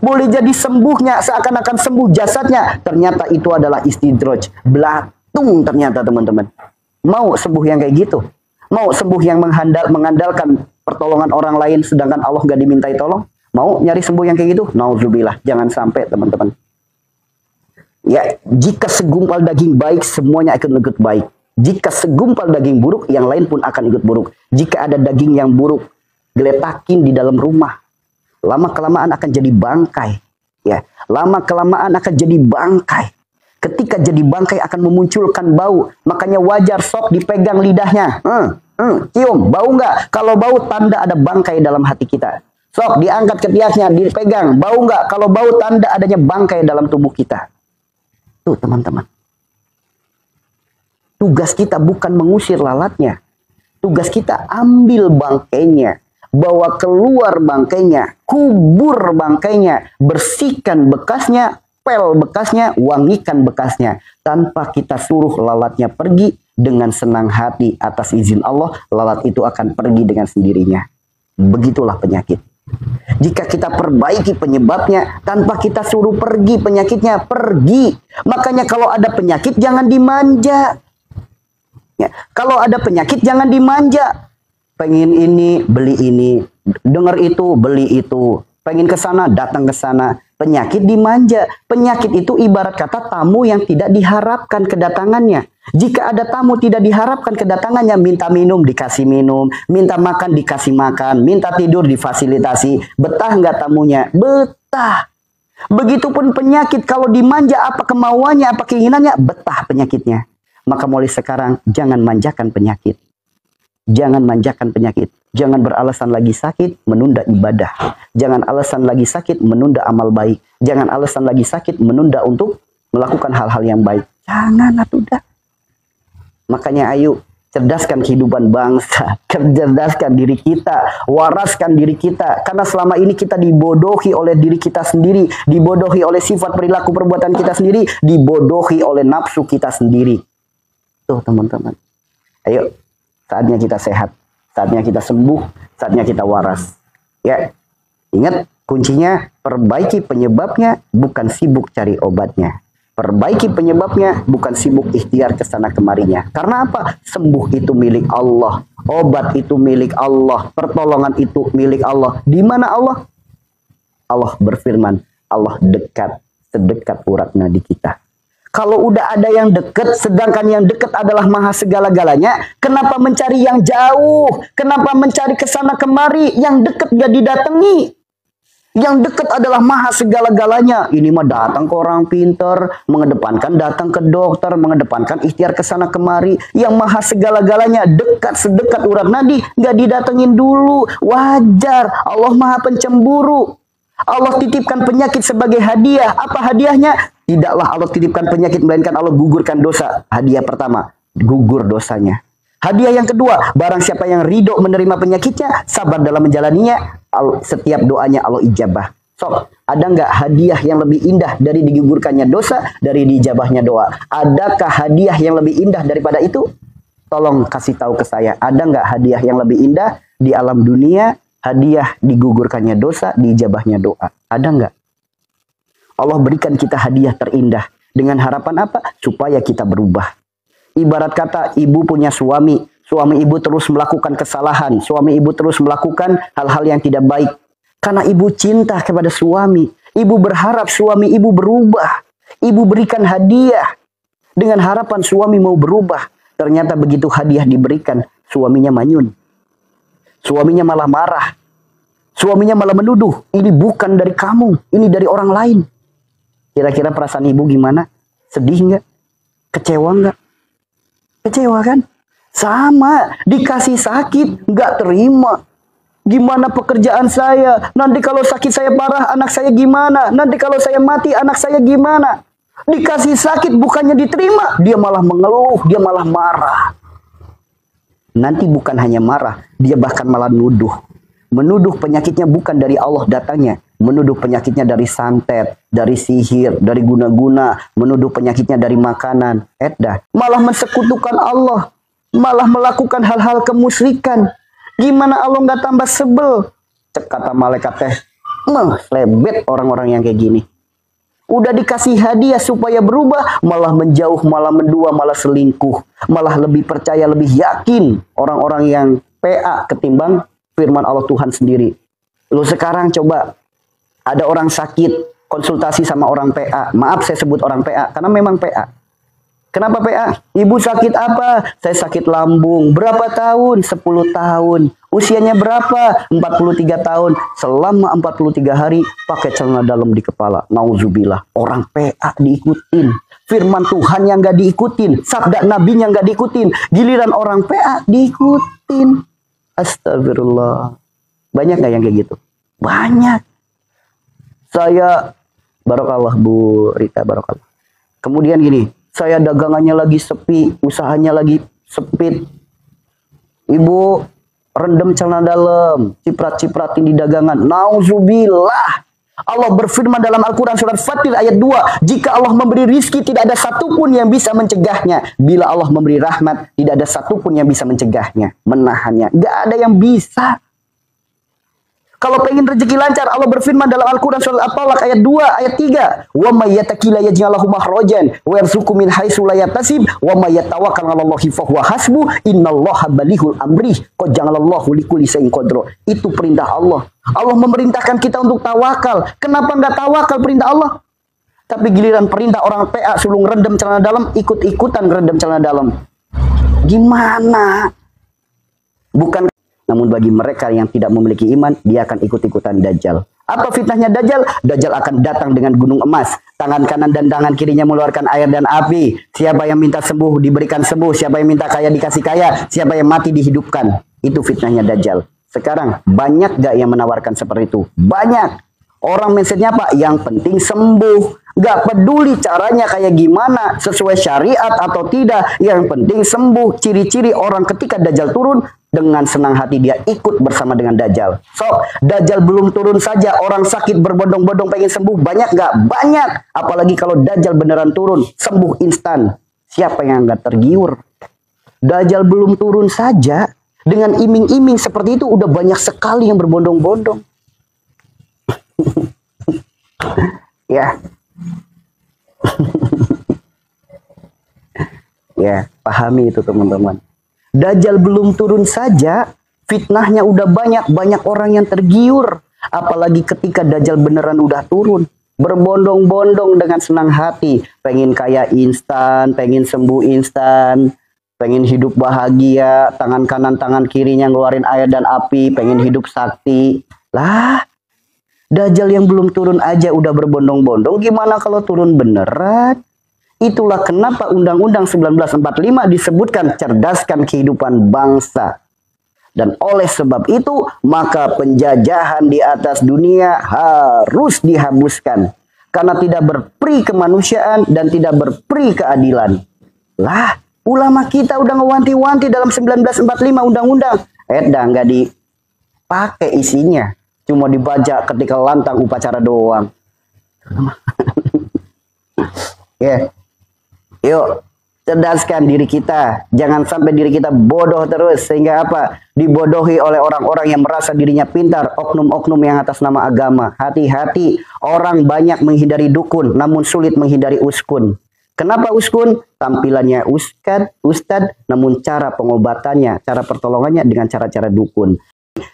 Speaker 1: Boleh jadi sembuhnya seakan-akan sembuh jasadnya, ternyata itu adalah istidraj, belatung ternyata teman-teman. Mau sembuh yang kayak gitu? Mau sembuh yang mengandalkan pertolongan orang lain sedangkan Allah gak dimintai tolong? Mau nyari sembuh yang kayak gitu? Nauzubillah, jangan sampai teman-teman. Ya, jika segumpal daging baik, semuanya akan ikut baik. Jika segumpal daging buruk, yang lain pun akan ikut buruk. Jika ada daging yang buruk, geletakin di dalam rumah. Lama kelamaan akan jadi bangkai. Ya, lama kelamaan akan jadi bangkai. Ketika jadi bangkai akan memunculkan bau. Makanya wajar sok dipegang lidahnya. Cium, bau nggak? Kalau bau tanda ada bangkai dalam hati kita. Sok diangkat ketiaknya, dipegang. Bau nggak? Kalau bau tanda adanya bangkai dalam tubuh kita. Tuh teman-teman. Tugas kita bukan mengusir lalatnya. Tugas kita ambil bangkainya. Bawa keluar bangkainya, kubur bangkainya, bersihkan bekasnya, pel bekasnya, wangikan bekasnya. Tanpa kita suruh lalatnya pergi, dengan senang hati atas izin Allah, lalat itu akan pergi dengan sendirinya. Begitulah penyakit. Jika kita perbaiki penyebabnya, tanpa kita suruh pergi penyakitnya, pergi. Makanya kalau ada penyakit jangan dimanja. Ya, kalau ada penyakit jangan dimanja. Pengen ini, beli ini. Dengar itu, beli itu. Pengen ke sana, datang ke sana. Penyakit dimanja. Penyakit itu ibarat kata tamu yang tidak diharapkan kedatangannya. Jika ada tamu tidak diharapkan kedatangannya, minta minum, dikasih minum. Minta makan, dikasih makan. Minta tidur, difasilitasi. Betah nggak tamunya? Betah. Begitupun penyakit, kalau dimanja apa kemauannya, apa keinginannya, betah penyakitnya. Maka mulai sekarang, jangan manjakan penyakit. Jangan manjakan penyakit. Jangan beralasan lagi sakit, menunda ibadah. Jangan alasan lagi sakit, menunda amal baik. Jangan alasan lagi sakit, menunda untuk melakukan hal-hal yang baik. Jangan, atuh. Makanya ayo, cerdaskan kehidupan bangsa. Cerdaskan diri kita. Waraskan diri kita. Karena selama ini kita dibodohi oleh diri kita sendiri. Dibodohi oleh sifat perilaku perbuatan kita sendiri. Dibodohi oleh nafsu kita sendiri. Tuh teman-teman. Ayo. Saatnya kita sehat, saatnya kita sembuh, saatnya kita waras. Ya, ingat kuncinya perbaiki penyebabnya, bukan sibuk cari obatnya. Perbaiki penyebabnya, bukan sibuk ikhtiar kesana kemarinya. Karena apa? Sembuh itu milik Allah, obat itu milik Allah, pertolongan itu milik Allah. Di mana Allah? Allah berfirman, Allah dekat, sedekat urat nadi kita. Kalau udah ada yang dekat, sedangkan yang dekat adalah maha segala-galanya, kenapa mencari yang jauh? Kenapa mencari kesana kemari? Yang dekat gak didatangi. Yang dekat adalah maha segala-galanya. Ini mah datang ke orang pinter, mengedepankan datang ke dokter, mengedepankan ikhtiar kesana kemari. Yang maha segala-galanya, dekat sedekat urat nadi, gak didatengin dulu. Wajar, Allah maha pencemburu. Allah titipkan penyakit sebagai hadiah. Apa hadiahnya? Tidaklah Allah titipkan penyakit, melainkan Allah gugurkan dosa. Hadiah pertama, gugur dosanya. Hadiah yang kedua, barang siapa yang ridho menerima penyakitnya, sabar dalam menjalaninya, setiap doanya Allah ijabah. So, ada nggak hadiah yang lebih indah dari digugurkannya dosa, dari diijabahnya doa? Adakah hadiah yang lebih indah daripada itu? Tolong kasih tahu ke saya, ada nggak hadiah yang lebih indah di alam dunia? Hadiah digugurkannya dosa, diijabahnya doa. Ada nggak? Allah berikan kita hadiah terindah. Dengan harapan apa? Supaya kita berubah. Ibarat kata ibu punya suami. Suami ibu terus melakukan kesalahan. Suami ibu terus melakukan hal-hal yang tidak baik. Karena ibu cinta kepada suami. Ibu berharap suami ibu berubah. Ibu berikan hadiah. Dengan harapan suami mau berubah. Ternyata begitu hadiah diberikan, suaminya manyun. Suaminya malah marah. Suaminya malah menuduh. Ini bukan dari kamu. Ini dari orang lain. Kira-kira perasaan ibu gimana? Sedih nggak? Kecewa nggak? Kecewa kan? Sama, dikasih sakit, nggak terima. Gimana pekerjaan saya? Nanti kalau sakit saya parah, anak saya gimana? Nanti kalau saya mati, anak saya gimana? Dikasih sakit, bukannya diterima, dia malah mengeluh, dia malah marah. Nanti bukan hanya marah, dia bahkan malah nuduh. Menuduh penyakitnya bukan dari Allah datangnya. Menuduh penyakitnya dari santet, dari sihir, dari guna-guna. Menuduh penyakitnya dari makanan. Malah mensekutukan Allah. Malah melakukan hal-hal kemusyrikan. Gimana Allah nggak tambah sebel? Cek kata malaikat teh. Lebet orang-orang yang kayak gini. Udah dikasih hadiah supaya berubah, malah menjauh, malah mendua, malah selingkuh. Malah lebih percaya, lebih yakin orang-orang yang PA ketimbang firman Allah Tuhan sendiri. Lu sekarang coba, ada orang sakit, konsultasi sama orang PA. Maaf saya sebut orang PA, karena memang PA. Kenapa PA? Ibu sakit apa? Saya sakit lambung. Berapa tahun? 10 tahun. Usianya berapa? 43 tahun. Selama 43 hari pakai celana dalam di kepala. Nauzubillah. Orang PA diikutin. Firman Tuhan yang gak diikutin. Sabda Nabi yang gak diikutin. Giliran orang PA diikutin. Astagfirullah. Banyak gak yang kayak gitu? Banyak. Saya, barokallah Bu Rita, barokallah. Kemudian gini. Saya dagangannya lagi sepi, usahanya lagi sempit. Ibu rendam celana dalam, ciprat-cipratin di dagangan. Nauzubillah. Allah berfirman dalam Al-Quran surat Fatir ayat 2. Jika Allah memberi rizki, tidak ada satupun yang bisa mencegahnya. Bila Allah memberi rahmat, tidak ada satupun yang bisa mencegahnya, menahannya. Gak ada yang bisa. Kalau pengen rezeki lancar, Allah berfirman dalam Al-Quran surat At-Talaq ayat 2, ayat 3. Wa may yattaqilla yaj'al lahu makhrajan wa yarzuqhu min haitsu la yahtasib wa may yatawakkal 'ala Allahi fa huwa hasbuh innallaha balighul amri qad ja'alallahu likulli syai'in qadra. Itu perintah Allah. Allah memerintahkan kita untuk tawakal. Kenapa enggak tawakal perintah Allah? Tapi giliran perintah orang PA sulung rendam celana dalam, ikut-ikutan rendam celana dalam. Gimana? Bukan. Namun bagi mereka yang tidak memiliki iman, dia akan ikut-ikutan Dajjal. Apa fitnahnya Dajjal? Dajjal akan datang dengan gunung emas. Tangan kanan dan tangan kirinya mengeluarkan air dan api. Siapa yang minta sembuh, diberikan sembuh. Siapa yang minta kaya, dikasih kaya. Siapa yang mati, dihidupkan. Itu fitnahnya Dajjal. Sekarang, banyak gak yang menawarkan seperti itu? Banyak. Orang mindsetnya apa? Yang penting sembuh. Gak peduli caranya kayak gimana, sesuai syariat atau tidak. Yang penting sembuh. Ciri-ciri orang ketika Dajjal turun, dengan senang hati dia ikut bersama dengan Dajjal. So, Dajjal belum turun saja, orang sakit berbondong-bondong pengen sembuh. Banyak gak? Banyak. Apalagi kalau Dajjal beneran turun, sembuh instan. Siapa yang gak tergiur? Dajjal belum turun saja, dengan iming-iming seperti itu udah banyak sekali yang berbondong-bondong. Ya. Ya, pahami itu teman-teman. Dajjal belum turun saja, fitnahnya udah banyak orang yang tergiur. Apalagi ketika Dajjal beneran udah turun. Berbondong-bondong dengan senang hati. Pengen kaya instan, pengen sembuh instan, pengen hidup bahagia, tangan kanan, tangan kirinya ngeluarin air dan api, pengen hidup sakti. Lah, Dajjal yang belum turun aja udah berbondong-bondong, gimana kalau turun beneran? Itulah kenapa Undang-Undang 1945 disebutkan cerdaskan kehidupan bangsa. Dan oleh sebab itu, maka penjajahan di atas dunia harus dihapuskan. Karena tidak berperi kemanusiaan dan tidak berperi keadilan. Lah, ulama kita udah ngewanti-wanti dalam 1945 Undang-Undang. Dah nggak dipakai isinya. Cuma dibaca ketika lantang upacara doang. Ya. Yuk, cerdaskan diri kita. Jangan sampai diri kita bodoh terus. Sehingga apa? Dibodohi oleh orang-orang yang merasa dirinya pintar. Oknum-oknum yang atas nama agama. Hati-hati. Orang banyak menghindari dukun. Namun sulit menghindari uskun. Kenapa uskun? Tampilannya ustad. Namun cara pengobatannya, cara pertolongannya dengan cara-cara dukun.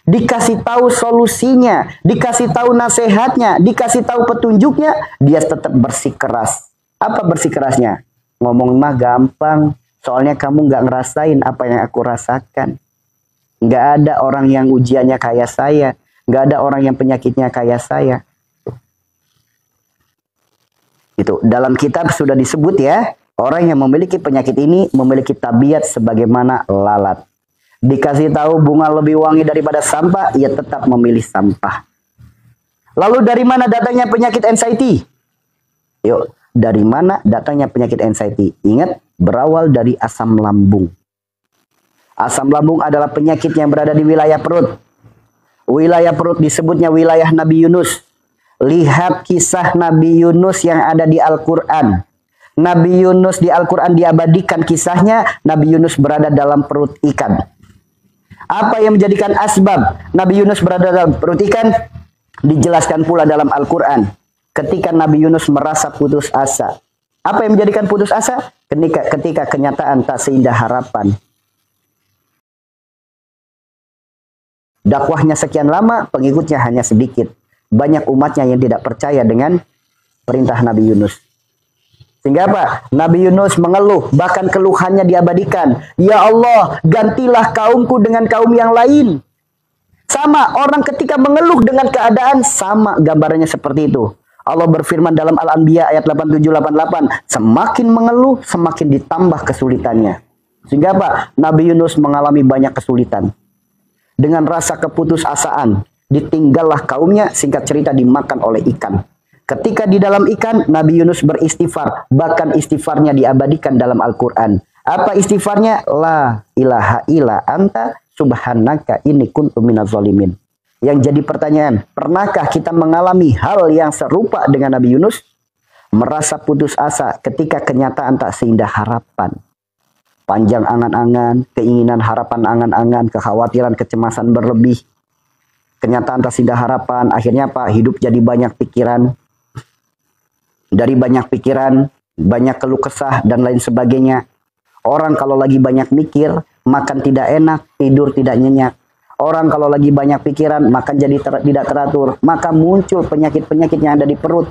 Speaker 1: Dikasih tahu solusinya. Dikasih tahu nasihatnya. Dikasih tahu petunjuknya. Dia tetap bersikeras. Apa bersikerasnya? Ngomong mah gampang, soalnya kamu nggak ngerasain apa yang aku rasakan. Nggak ada orang yang ujiannya kayak saya, nggak ada orang yang penyakitnya kayak saya. Itu dalam kitab sudah disebut ya, orang yang memiliki penyakit ini memiliki tabiat sebagaimana lalat. Dikasih tahu bunga lebih wangi daripada sampah, ia tetap memilih sampah. Lalu dari mana datangnya penyakit anxiety? Yuk. Dari mana datangnya penyakit anxiety? Ingat, berawal dari asam lambung. Asam lambung adalah penyakit yang berada di wilayah perut. Wilayah perut disebutnya wilayah Nabi Yunus. Lihat kisah Nabi Yunus yang ada di Al-Quran. Nabi Yunus di Al-Quran diabadikan kisahnya. Nabi Yunus berada dalam perut ikan. Apa yang menjadikan asbab Nabi Yunus berada dalam perut ikan? Dijelaskan pula dalam Al-Quran. Ketika Nabi Yunus merasa putus asa. Apa yang menjadikan putus asa? Ketika kenyataan tak seindah harapan. Dakwahnya sekian lama, pengikutnya hanya sedikit. Banyak umatnya yang tidak percaya dengan perintah Nabi Yunus. Sehingga apa? Nabi Yunus mengeluh, bahkan keluhannya diabadikan. Ya Allah, gantilah kaumku dengan kaum yang lain. Sama, orang ketika mengeluh dengan keadaan, sama gambarannya seperti itu. Allah berfirman dalam Al-Anbiya ayat 87-88, semakin mengeluh, semakin ditambah kesulitannya. Sehingga apa? Nabi Yunus mengalami banyak kesulitan. Dengan rasa keputusasaan, ditinggallah kaumnya, singkat cerita dimakan oleh ikan. Ketika di dalam ikan, Nabi Yunus beristighfar. Bahkan istighfarnya diabadikan dalam Al-Quran. Apa istighfarnya? La ilaha illa anta subhanaka inni kuntu minaz zalimin. Yang jadi pertanyaan, pernahkah kita mengalami hal yang serupa dengan Nabi Yunus? Merasa putus asa ketika kenyataan tak seindah harapan. Panjang angan-angan, keinginan, harapan, angan-angan, kekhawatiran, kecemasan berlebih. Kenyataan tak seindah harapan, akhirnya apa? Hidup jadi banyak pikiran. Dari banyak pikiran, banyak keluh kesah, dan lain sebagainya. Orang kalau lagi banyak mikir, makan tidak enak, tidur tidak nyenyak. Orang kalau lagi banyak pikiran, makan jadi tidak teratur. Maka muncul penyakit-penyakit yang ada di perut.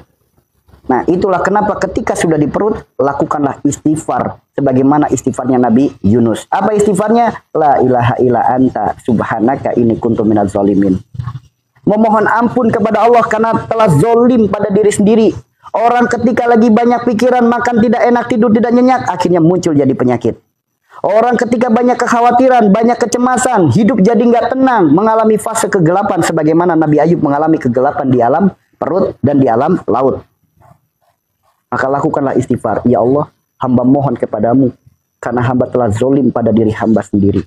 Speaker 1: Nah, itulah kenapa ketika sudah di perut, lakukanlah istighfar. Sebagaimana istighfarnya Nabi Yunus. Apa istighfarnya? La ilaha illa anta subhanaka inni kuntu minaz zalimin. Memohon ampun kepada Allah karena telah zolim pada diri sendiri. Orang ketika lagi banyak pikiran, makan tidak enak, tidur tidak nyenyak, akhirnya muncul jadi penyakit. Orang ketika banyak kekhawatiran, banyak kecemasan, hidup jadi nggak tenang, mengalami fase kegelapan sebagaimana Nabi Ayub mengalami kegelapan di alam perut dan di alam laut. Maka lakukanlah istighfar. Ya Allah, hamba mohon kepadamu karena hamba telah zolim pada diri hamba sendiri.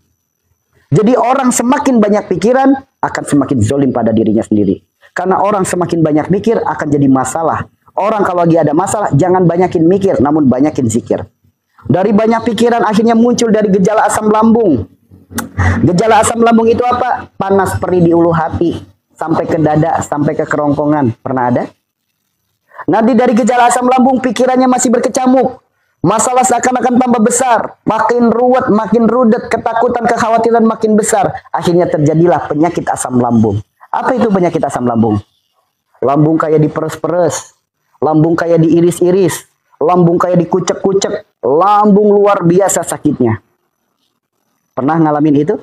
Speaker 1: Jadi orang semakin banyak pikiran akan semakin zolim pada dirinya sendiri. Karena orang semakin banyak mikir akan jadi masalah. Orang kalau lagi ada masalah, jangan banyakin mikir, namun banyakin zikir. Dari banyak pikiran akhirnya muncul dari gejala asam lambung. Gejala asam lambung itu apa? Panas perih di ulu hati, sampai ke dada, sampai ke kerongkongan. Pernah ada? Nanti dari gejala asam lambung, pikirannya masih berkecamuk. Masalah seakan-akan tambah besar. Makin ruwet, makin rudet, ketakutan, kekhawatiran makin besar. Akhirnya terjadilah penyakit asam lambung. Apa itu penyakit asam lambung? Lambung kayak diperes-peres. Lambung kayak diiris-iris, lambung kayak dikucek-kucek, lambung luar biasa sakitnya. Pernah ngalamin itu?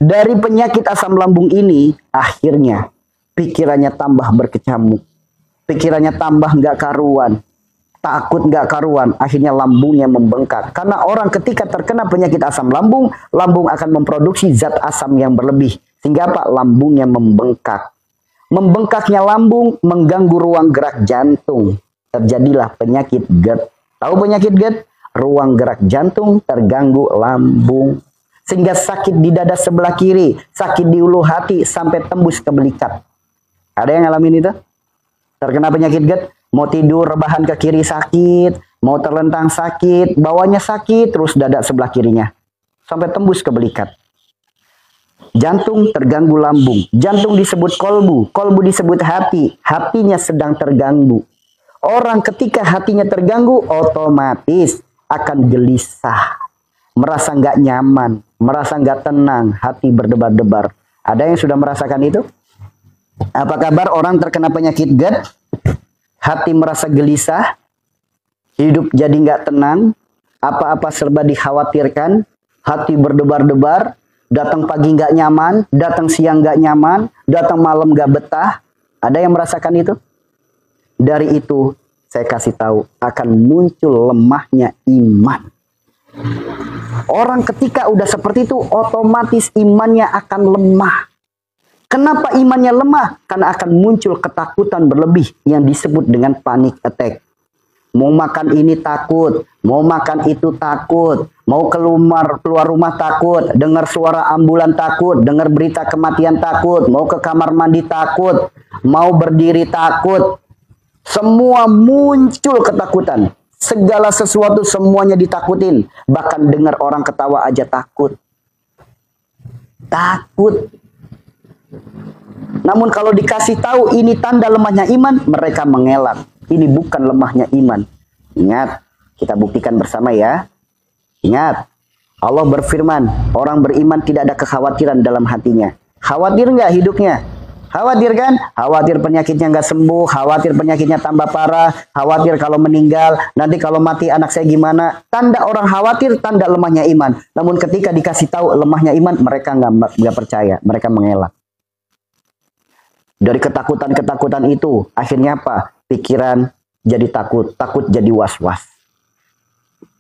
Speaker 1: Dari penyakit asam lambung ini, akhirnya pikirannya tambah berkecamuk. Pikirannya tambah nggak karuan, takut nggak karuan, akhirnya lambungnya membengkak. Karena orang ketika terkena penyakit asam lambung, lambung akan memproduksi zat asam yang berlebih. Sehingga apa? Lambungnya membengkak. Membengkaknya lambung mengganggu ruang gerak jantung. Terjadilah penyakit GERD. Tahu penyakit GERD? Ruang gerak jantung terganggu lambung. Sehingga sakit di dada sebelah kiri, sakit di ulu hati, sampai tembus ke belikat. Ada yang ngalamin itu? Terkena penyakit GERD, mau tidur rebahan ke kiri sakit, mau terlentang sakit, bawahnya sakit, terus dada sebelah kirinya. Sampai tembus ke belikat. Jantung terganggu lambung. Jantung disebut kolbu. Kolbu disebut hati. Hatinya sedang terganggu. Orang ketika hatinya terganggu, otomatis akan gelisah. Merasa nggak nyaman. Merasa nggak tenang. Hati berdebar-debar. Ada yang sudah merasakan itu? Apa kabar orang terkena penyakit GERD? Hati merasa gelisah. Hidup jadi nggak tenang. Apa-apa serba dikhawatirkan. Hati berdebar-debar. Datang pagi nggak nyaman, datang siang nggak nyaman, datang malam nggak betah. Ada yang merasakan itu? Dari itu, saya kasih tahu, akan muncul lemahnya iman. Orang ketika udah seperti itu, otomatis imannya akan lemah. Kenapa imannya lemah? Karena akan muncul ketakutan berlebih yang disebut dengan panic attack. Mau makan ini takut, mau makan itu takut, mau keluar rumah takut, dengar suara ambulan takut, dengar berita kematian takut, mau ke kamar mandi takut, mau berdiri takut. Semua muncul ketakutan. Segala sesuatu semuanya ditakutin. Bahkan dengar orang ketawa aja takut. Takut. Namun kalau dikasih tahu ini tanda lemahnya iman, mereka mengelak. Ini bukan lemahnya iman. Ingat, kita buktikan bersama ya. Ingat, Allah berfirman, orang beriman tidak ada kekhawatiran dalam hatinya. Khawatir nggak hidupnya? Khawatir kan? Khawatir penyakitnya nggak sembuh, khawatir penyakitnya tambah parah, khawatir kalau meninggal, nanti kalau mati anak saya gimana? Tanda orang khawatir, tanda lemahnya iman. Namun ketika dikasih tahu lemahnya iman, mereka nggak percaya, mereka mengelak. Dari ketakutan-ketakutan itu, akhirnya apa? Pikiran jadi takut, takut jadi was-was.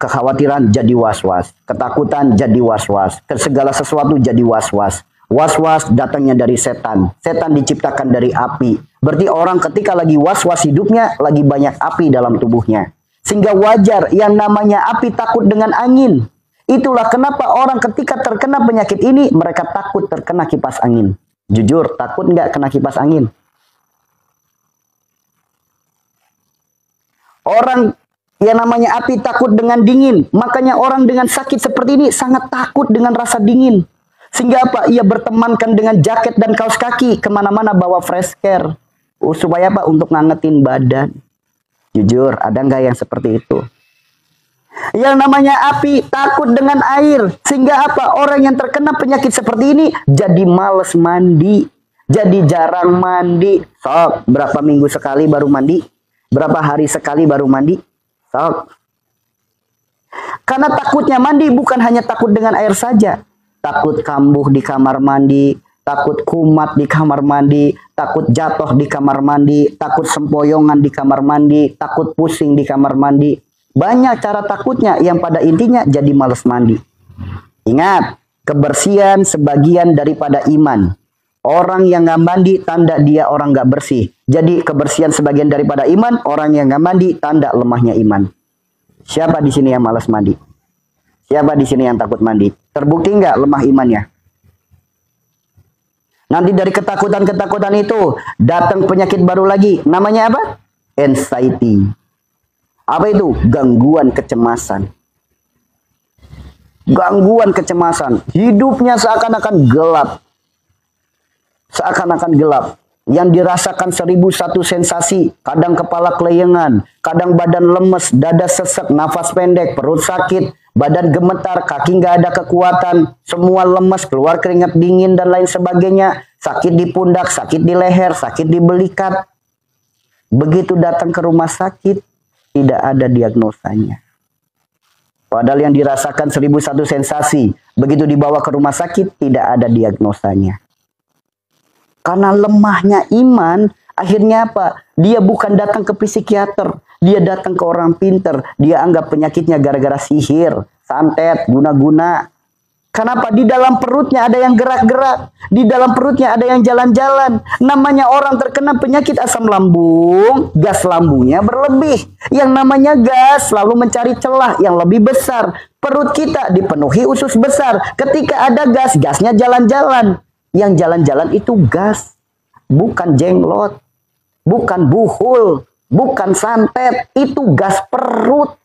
Speaker 1: Kekhawatiran jadi was-was, ketakutan jadi was-was, segala sesuatu jadi was-was. Was-was datangnya dari setan. Setan diciptakan dari api. Berarti orang ketika lagi was-was hidupnya, lagi banyak api dalam tubuhnya. Sehingga wajar yang namanya api takut dengan angin. Itulah kenapa orang ketika terkena penyakit ini, mereka takut terkena kipas angin. Jujur, takut nggak kena kipas angin? Orang yang namanya api takut dengan dingin. Makanya orang dengan sakit seperti ini sangat takut dengan rasa dingin. Sehingga apa? Ia bertemankan dengan jaket dan kaos kaki. Kemana-mana bawa fresh care. Supaya apa? Untuk ngangetin badan. Jujur, ada nggak yang seperti itu? Yang namanya api takut dengan air. Sehingga apa? Orang yang terkena penyakit seperti ini jadi males mandi. Jadi jarang mandi. Sok, berapa minggu sekali baru mandi? Berapa hari sekali baru mandi? Sok. Karena takutnya mandi bukan hanya takut dengan air saja. Takut kambuh di kamar mandi, takut kumat di kamar mandi, takut jatuh di kamar mandi, takut sempoyongan di kamar mandi, takut pusing di kamar mandi. Banyak cara takutnya yang pada intinya jadi males mandi. Ingat, kebersihan sebagian daripada iman. Orang yang nggak mandi, tanda dia orang nggak bersih. Jadi kebersihan sebagian daripada iman, orang yang nggak mandi, tanda lemahnya iman. Siapa di sini yang malas mandi? Siapa di sini yang takut mandi? Terbukti nggak lemah imannya? Nanti dari ketakutan-ketakutan itu datang penyakit baru lagi. Namanya apa? Anxiety. Apa itu? Gangguan kecemasan. Gangguan kecemasan. Hidupnya seakan-akan gelap. Seakan-akan gelap. Yang dirasakan 1001 sensasi. Kadang kepala keleyengan. Kadang badan lemes, dada sesek, nafas pendek, perut sakit. Badan gemetar, kaki nggak ada kekuatan, semua lemes, keluar keringat dingin dan lain sebagainya. Sakit di pundak, sakit di leher, sakit di belikat. Begitu datang ke rumah sakit, tidak ada diagnosanya. Padahal yang dirasakan 1001 sensasi, begitu dibawa ke rumah sakit, tidak ada diagnosanya. Karena lemahnya iman, akhirnya apa? Dia bukan datang ke psikiater. Dia datang ke orang pinter. Dia anggap penyakitnya gara-gara sihir, santet, guna-guna. Kenapa? Di dalam perutnya ada yang gerak-gerak. Di dalam perutnya ada yang jalan-jalan. Namanya orang terkena penyakit asam lambung, gas lambungnya berlebih. Yang namanya gas selalu mencari celah yang lebih besar. Perut kita dipenuhi usus besar. Ketika ada gas, gasnya jalan-jalan. Yang jalan-jalan itu gas. Bukan jenglot. Bukan buhul. Bukan santet, itu gas perut.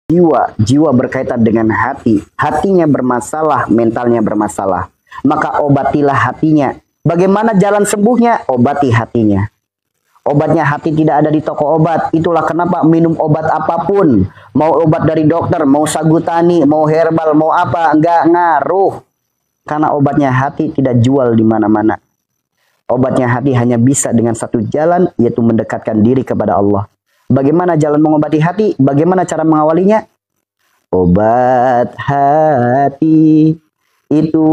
Speaker 1: Jiwa berkaitan dengan hati. Hatinya bermasalah, mentalnya bermasalah. Maka obatilah hatinya. Bagaimana jalan sembuhnya? Obati hatinya. Obatnya hati tidak ada di toko obat. Itulah kenapa minum obat apapun. Mau obat dari dokter, mau sagutani, mau herbal, mau apa, enggak ngaruh. Karena obatnya hati tidak jual di mana-mana. Obatnya hati hanya bisa dengan satu jalan, yaitu mendekatkan diri kepada Allah. Bagaimana jalan mengobati hati? Bagaimana cara mengawalinya? Obat hati itu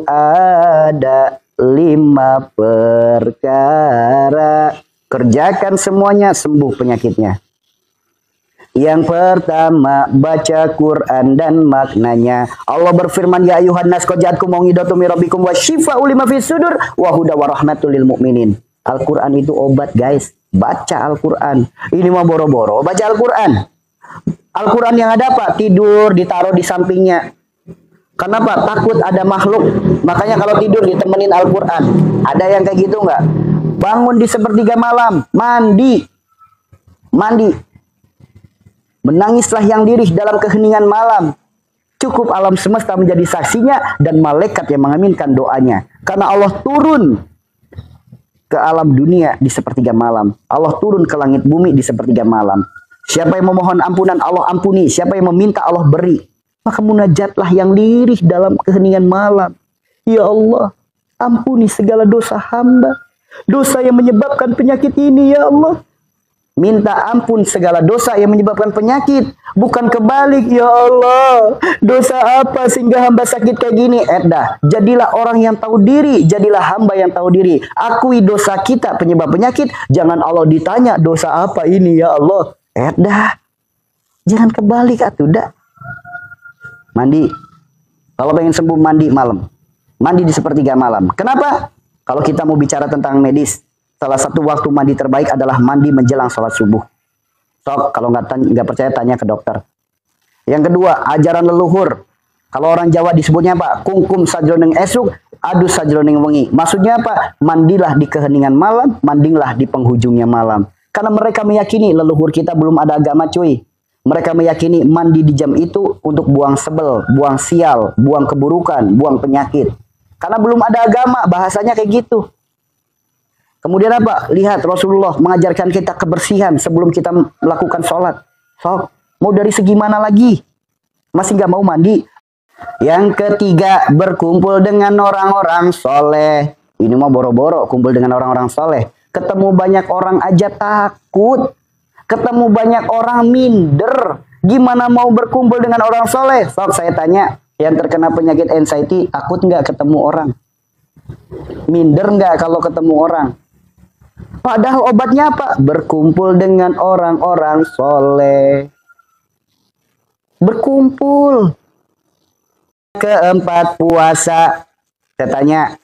Speaker 1: ada 5 perkara. Kerjakan semuanya, sembuh penyakitnya. Yang pertama, baca Quran dan maknanya. Allah berfirman, ya ayuhan nas qad ja'atkum mau'izatun min rabbikum wa syifaa'un lima fis sudur wa huda wa rahmatul lil mu'minin. Al-Quran itu obat, guys. Baca Al-Quran. Ini mah boro-boro baca Al-Quran. Al-Quran yang ada apa? Tidur ditaruh di sampingnya. Kenapa? Takut ada makhluk. Makanya kalau tidur ditemenin Al-Quran. Ada yang kayak gitu nggak? Bangun di sepertiga malam, mandi. Menangislah yang lirih dalam keheningan malam. Cukup alam semesta menjadi saksinya dan malaikat yang mengaminkan doanya. Karena Allah turun ke alam dunia di sepertiga malam. Allah turun ke langit bumi di sepertiga malam. Siapa yang memohon ampunan, Allah ampuni. Siapa yang meminta, Allah beri. Maka munajatlah yang lirih dalam keheningan malam. Ya Allah, Ampuni segala dosa hamba. Dosa yang menyebabkan penyakit ini ya Allah. Minta ampun segala dosa yang menyebabkan penyakit. Bukan kebalik ya Allah. Dosa apa sehingga hamba sakit kayak gini? Jadilah orang yang tahu diri. Jadilah hamba yang tahu diri. Akui dosa kita penyebab penyakit. Jangan Allah ditanya dosa apa ini ya Allah. Jangan kebalik atuh dah. Mandi. Kalau pengen sembuh mandi malam. Mandi di sepertiga malam. Kenapa? Kalau kita mau bicara tentang medis. Salah satu waktu mandi terbaik adalah mandi menjelang sholat subuh. Kalau nggak percaya tanya ke dokter. Yang kedua, ajaran leluhur. Kalau orang Jawa disebutnya apa? Kungkum sajroning esuk, adus sajroning wengi. Maksudnya apa? Mandilah di keheningan malam, mandilah di penghujungnya malam. Karena mereka meyakini leluhur kita belum ada agama cuy. Mereka meyakini mandi di jam itu untuk buang sebel, buang sial, buang keburukan, buang penyakit. Karena belum ada agama, bahasanya kayak gitu. Kemudian apa? Lihat Rasulullah mengajarkan kita kebersihan sebelum kita melakukan sholat. Mau dari segi mana lagi? Masih nggak mau mandi? Yang ketiga, berkumpul dengan orang-orang soleh. Ini mah boro-boro kumpul dengan orang-orang soleh. Ketemu banyak orang aja takut. Ketemu banyak orang minder. Gimana mau berkumpul dengan orang soleh? Saya tanya, yang terkena penyakit anxiety takut nggak ketemu orang? Minder nggak kalau ketemu orang? Padahal obatnya apa? Berkumpul dengan orang-orang soleh. Berkumpul. Keempat, puasa. Saya tanya,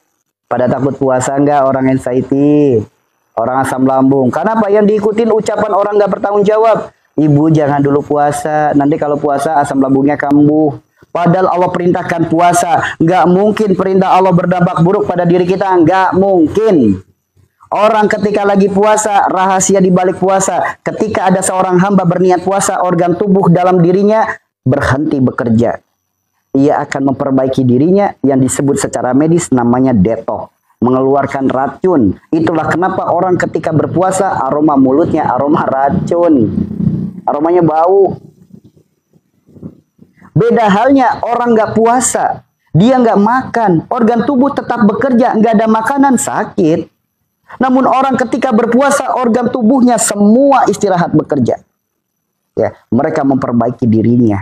Speaker 1: pada takut puasa enggak orang anxiety? Orang asam lambung. Kenapa? Yang diikutin ucapan orang nggak bertanggung jawab. Ibu jangan dulu puasa. Nanti kalau puasa asam lambungnya kambuh. Padahal Allah perintahkan puasa. Nggak mungkin perintah Allah berdampak buruk pada diri kita. Nggak mungkin. Orang ketika lagi puasa, rahasia di balik puasa. Ketika ada seorang hamba berniat puasa, organ tubuh dalam dirinya berhenti bekerja. Ia akan memperbaiki dirinya yang disebut secara medis namanya detox. Mengeluarkan racun. Itulah kenapa orang ketika berpuasa, aroma mulutnya aroma racun. Aromanya bau. Beda halnya orang nggak puasa. Dia nggak makan. Organ tubuh tetap bekerja. Nggak ada makanan, sakit. Namun orang ketika berpuasa, organ tubuhnya semua istirahat bekerja. Ya, mereka memperbaiki dirinya.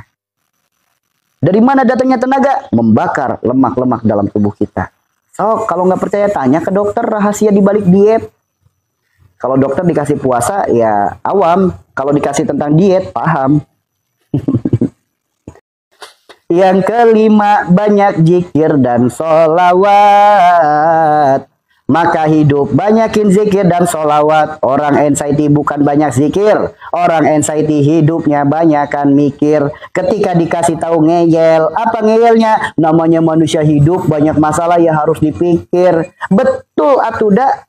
Speaker 1: Dari mana datangnya tenaga? Membakar lemak-lemak dalam tubuh kita. Kalau nggak percaya tanya ke dokter rahasia di balik diet. Kalau dokter dikasih puasa ya awam. Kalau dikasih tentang diet paham. Yang kelima, banyak zikir dan sholawat. Maka hidup banyakin zikir dan sholawat. Orang anxiety bukan banyak zikir. Orang anxiety hidupnya banyakan mikir. Ketika dikasih tahu ngeyel. Apa ngeyelnya? Namanya manusia hidup banyak masalah ya harus dipikir. Betul atuda.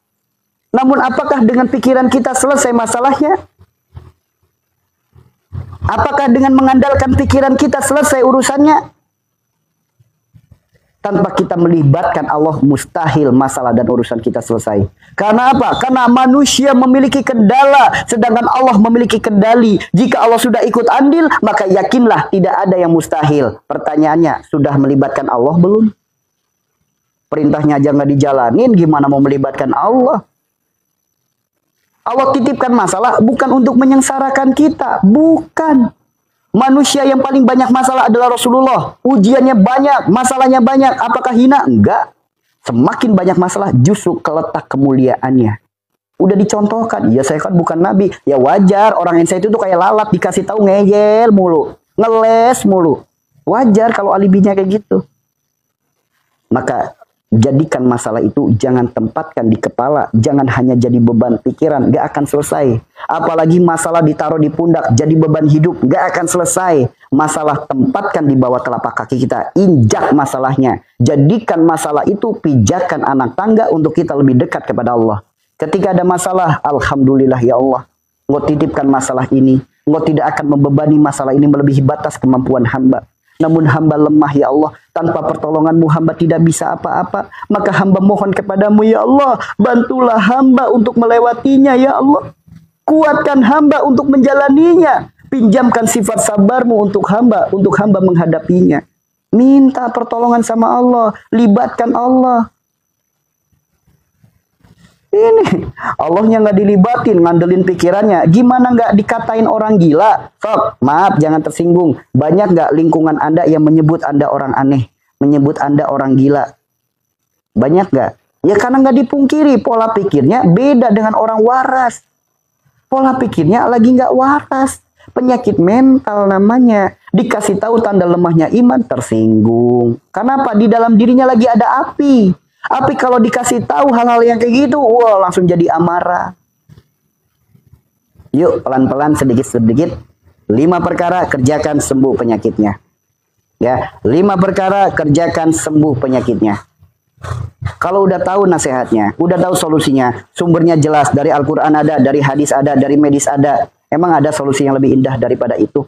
Speaker 1: Namun apakah dengan pikiran kita selesai masalahnya? Apakah dengan mengandalkan pikiran kita selesai urusannya? Tanpa kita melibatkan Allah, mustahil masalah dan urusan kita selesai. Karena apa? Karena manusia memiliki kendala, sedangkan Allah memiliki kendali. Jika Allah sudah ikut andil, maka yakinlah tidak ada yang mustahil. Pertanyaannya, sudah melibatkan Allah belum? Perintahnya aja nggak dijalanin, gimana mau melibatkan Allah? Allah titipkan masalah bukan untuk menyengsarakan kita, bukan. Manusia yang paling banyak masalah adalah Rasulullah. Ujiannya banyak, masalahnya banyak. Apakah hina? Enggak. Semakin banyak masalah justru keletak kemuliaannya. Udah dicontohkan. Ya saya kan bukan nabi. Ya wajar orang yang saya itu tuh kayak lalat dikasih tahu ngeyel mulu, ngeles mulu. Wajar kalau alibinya kayak gitu. Maka jadikan masalah itu jangan tempatkan di kepala, jangan hanya jadi beban pikiran, gak akan selesai. Apalagi masalah ditaruh di pundak, jadi beban hidup, gak akan selesai. Masalah tempatkan di bawah telapak kaki kita, injak masalahnya. Jadikan masalah itu pijakan anak tangga untuk kita lebih dekat kepada Allah. Ketika ada masalah, alhamdulillah ya Allah, Engkau titipkan masalah ini. Engkau tidak akan membebani masalah ini melebihi batas kemampuan hamba. Namun hamba lemah ya Allah, tanpa pertolonganmu hamba tidak bisa apa-apa. Maka hamba mohon kepadamu ya Allah, bantulah hamba untuk melewatinya ya Allah. Kuatkan hamba untuk menjalaninya. Pinjamkan sifat sabarmu untuk hamba menghadapinya. Minta pertolongan sama Allah, libatkan Allah. Ini Allahnya nggak dilibatin, ngandelin pikirannya. Gimana nggak dikatain orang gila? Sob, maaf jangan tersinggung. Banyak nggak lingkungan Anda yang menyebut Anda orang aneh, menyebut Anda orang gila? Banyak nggak? Ya karena nggak dipungkiri pola pikirnya beda dengan orang waras. Pola pikirnya lagi nggak waras. Penyakit mental namanya. Dikasih tahu tanda lemahnya iman, tersinggung. Kenapa? Di dalam dirinya lagi ada api. Api kalau dikasih tahu hal-hal yang kayak gitu, wah langsung jadi amarah. Yuk pelan-pelan sedikit-sedikit. 5 perkara kerjakan sembuh penyakitnya. Ya, 5 perkara kerjakan sembuh penyakitnya. Kalau udah tahu nasihatnya, udah tahu solusinya, sumbernya jelas, dari Al-Quran ada, dari hadis ada, dari medis ada. Emang ada solusi yang lebih indah daripada itu?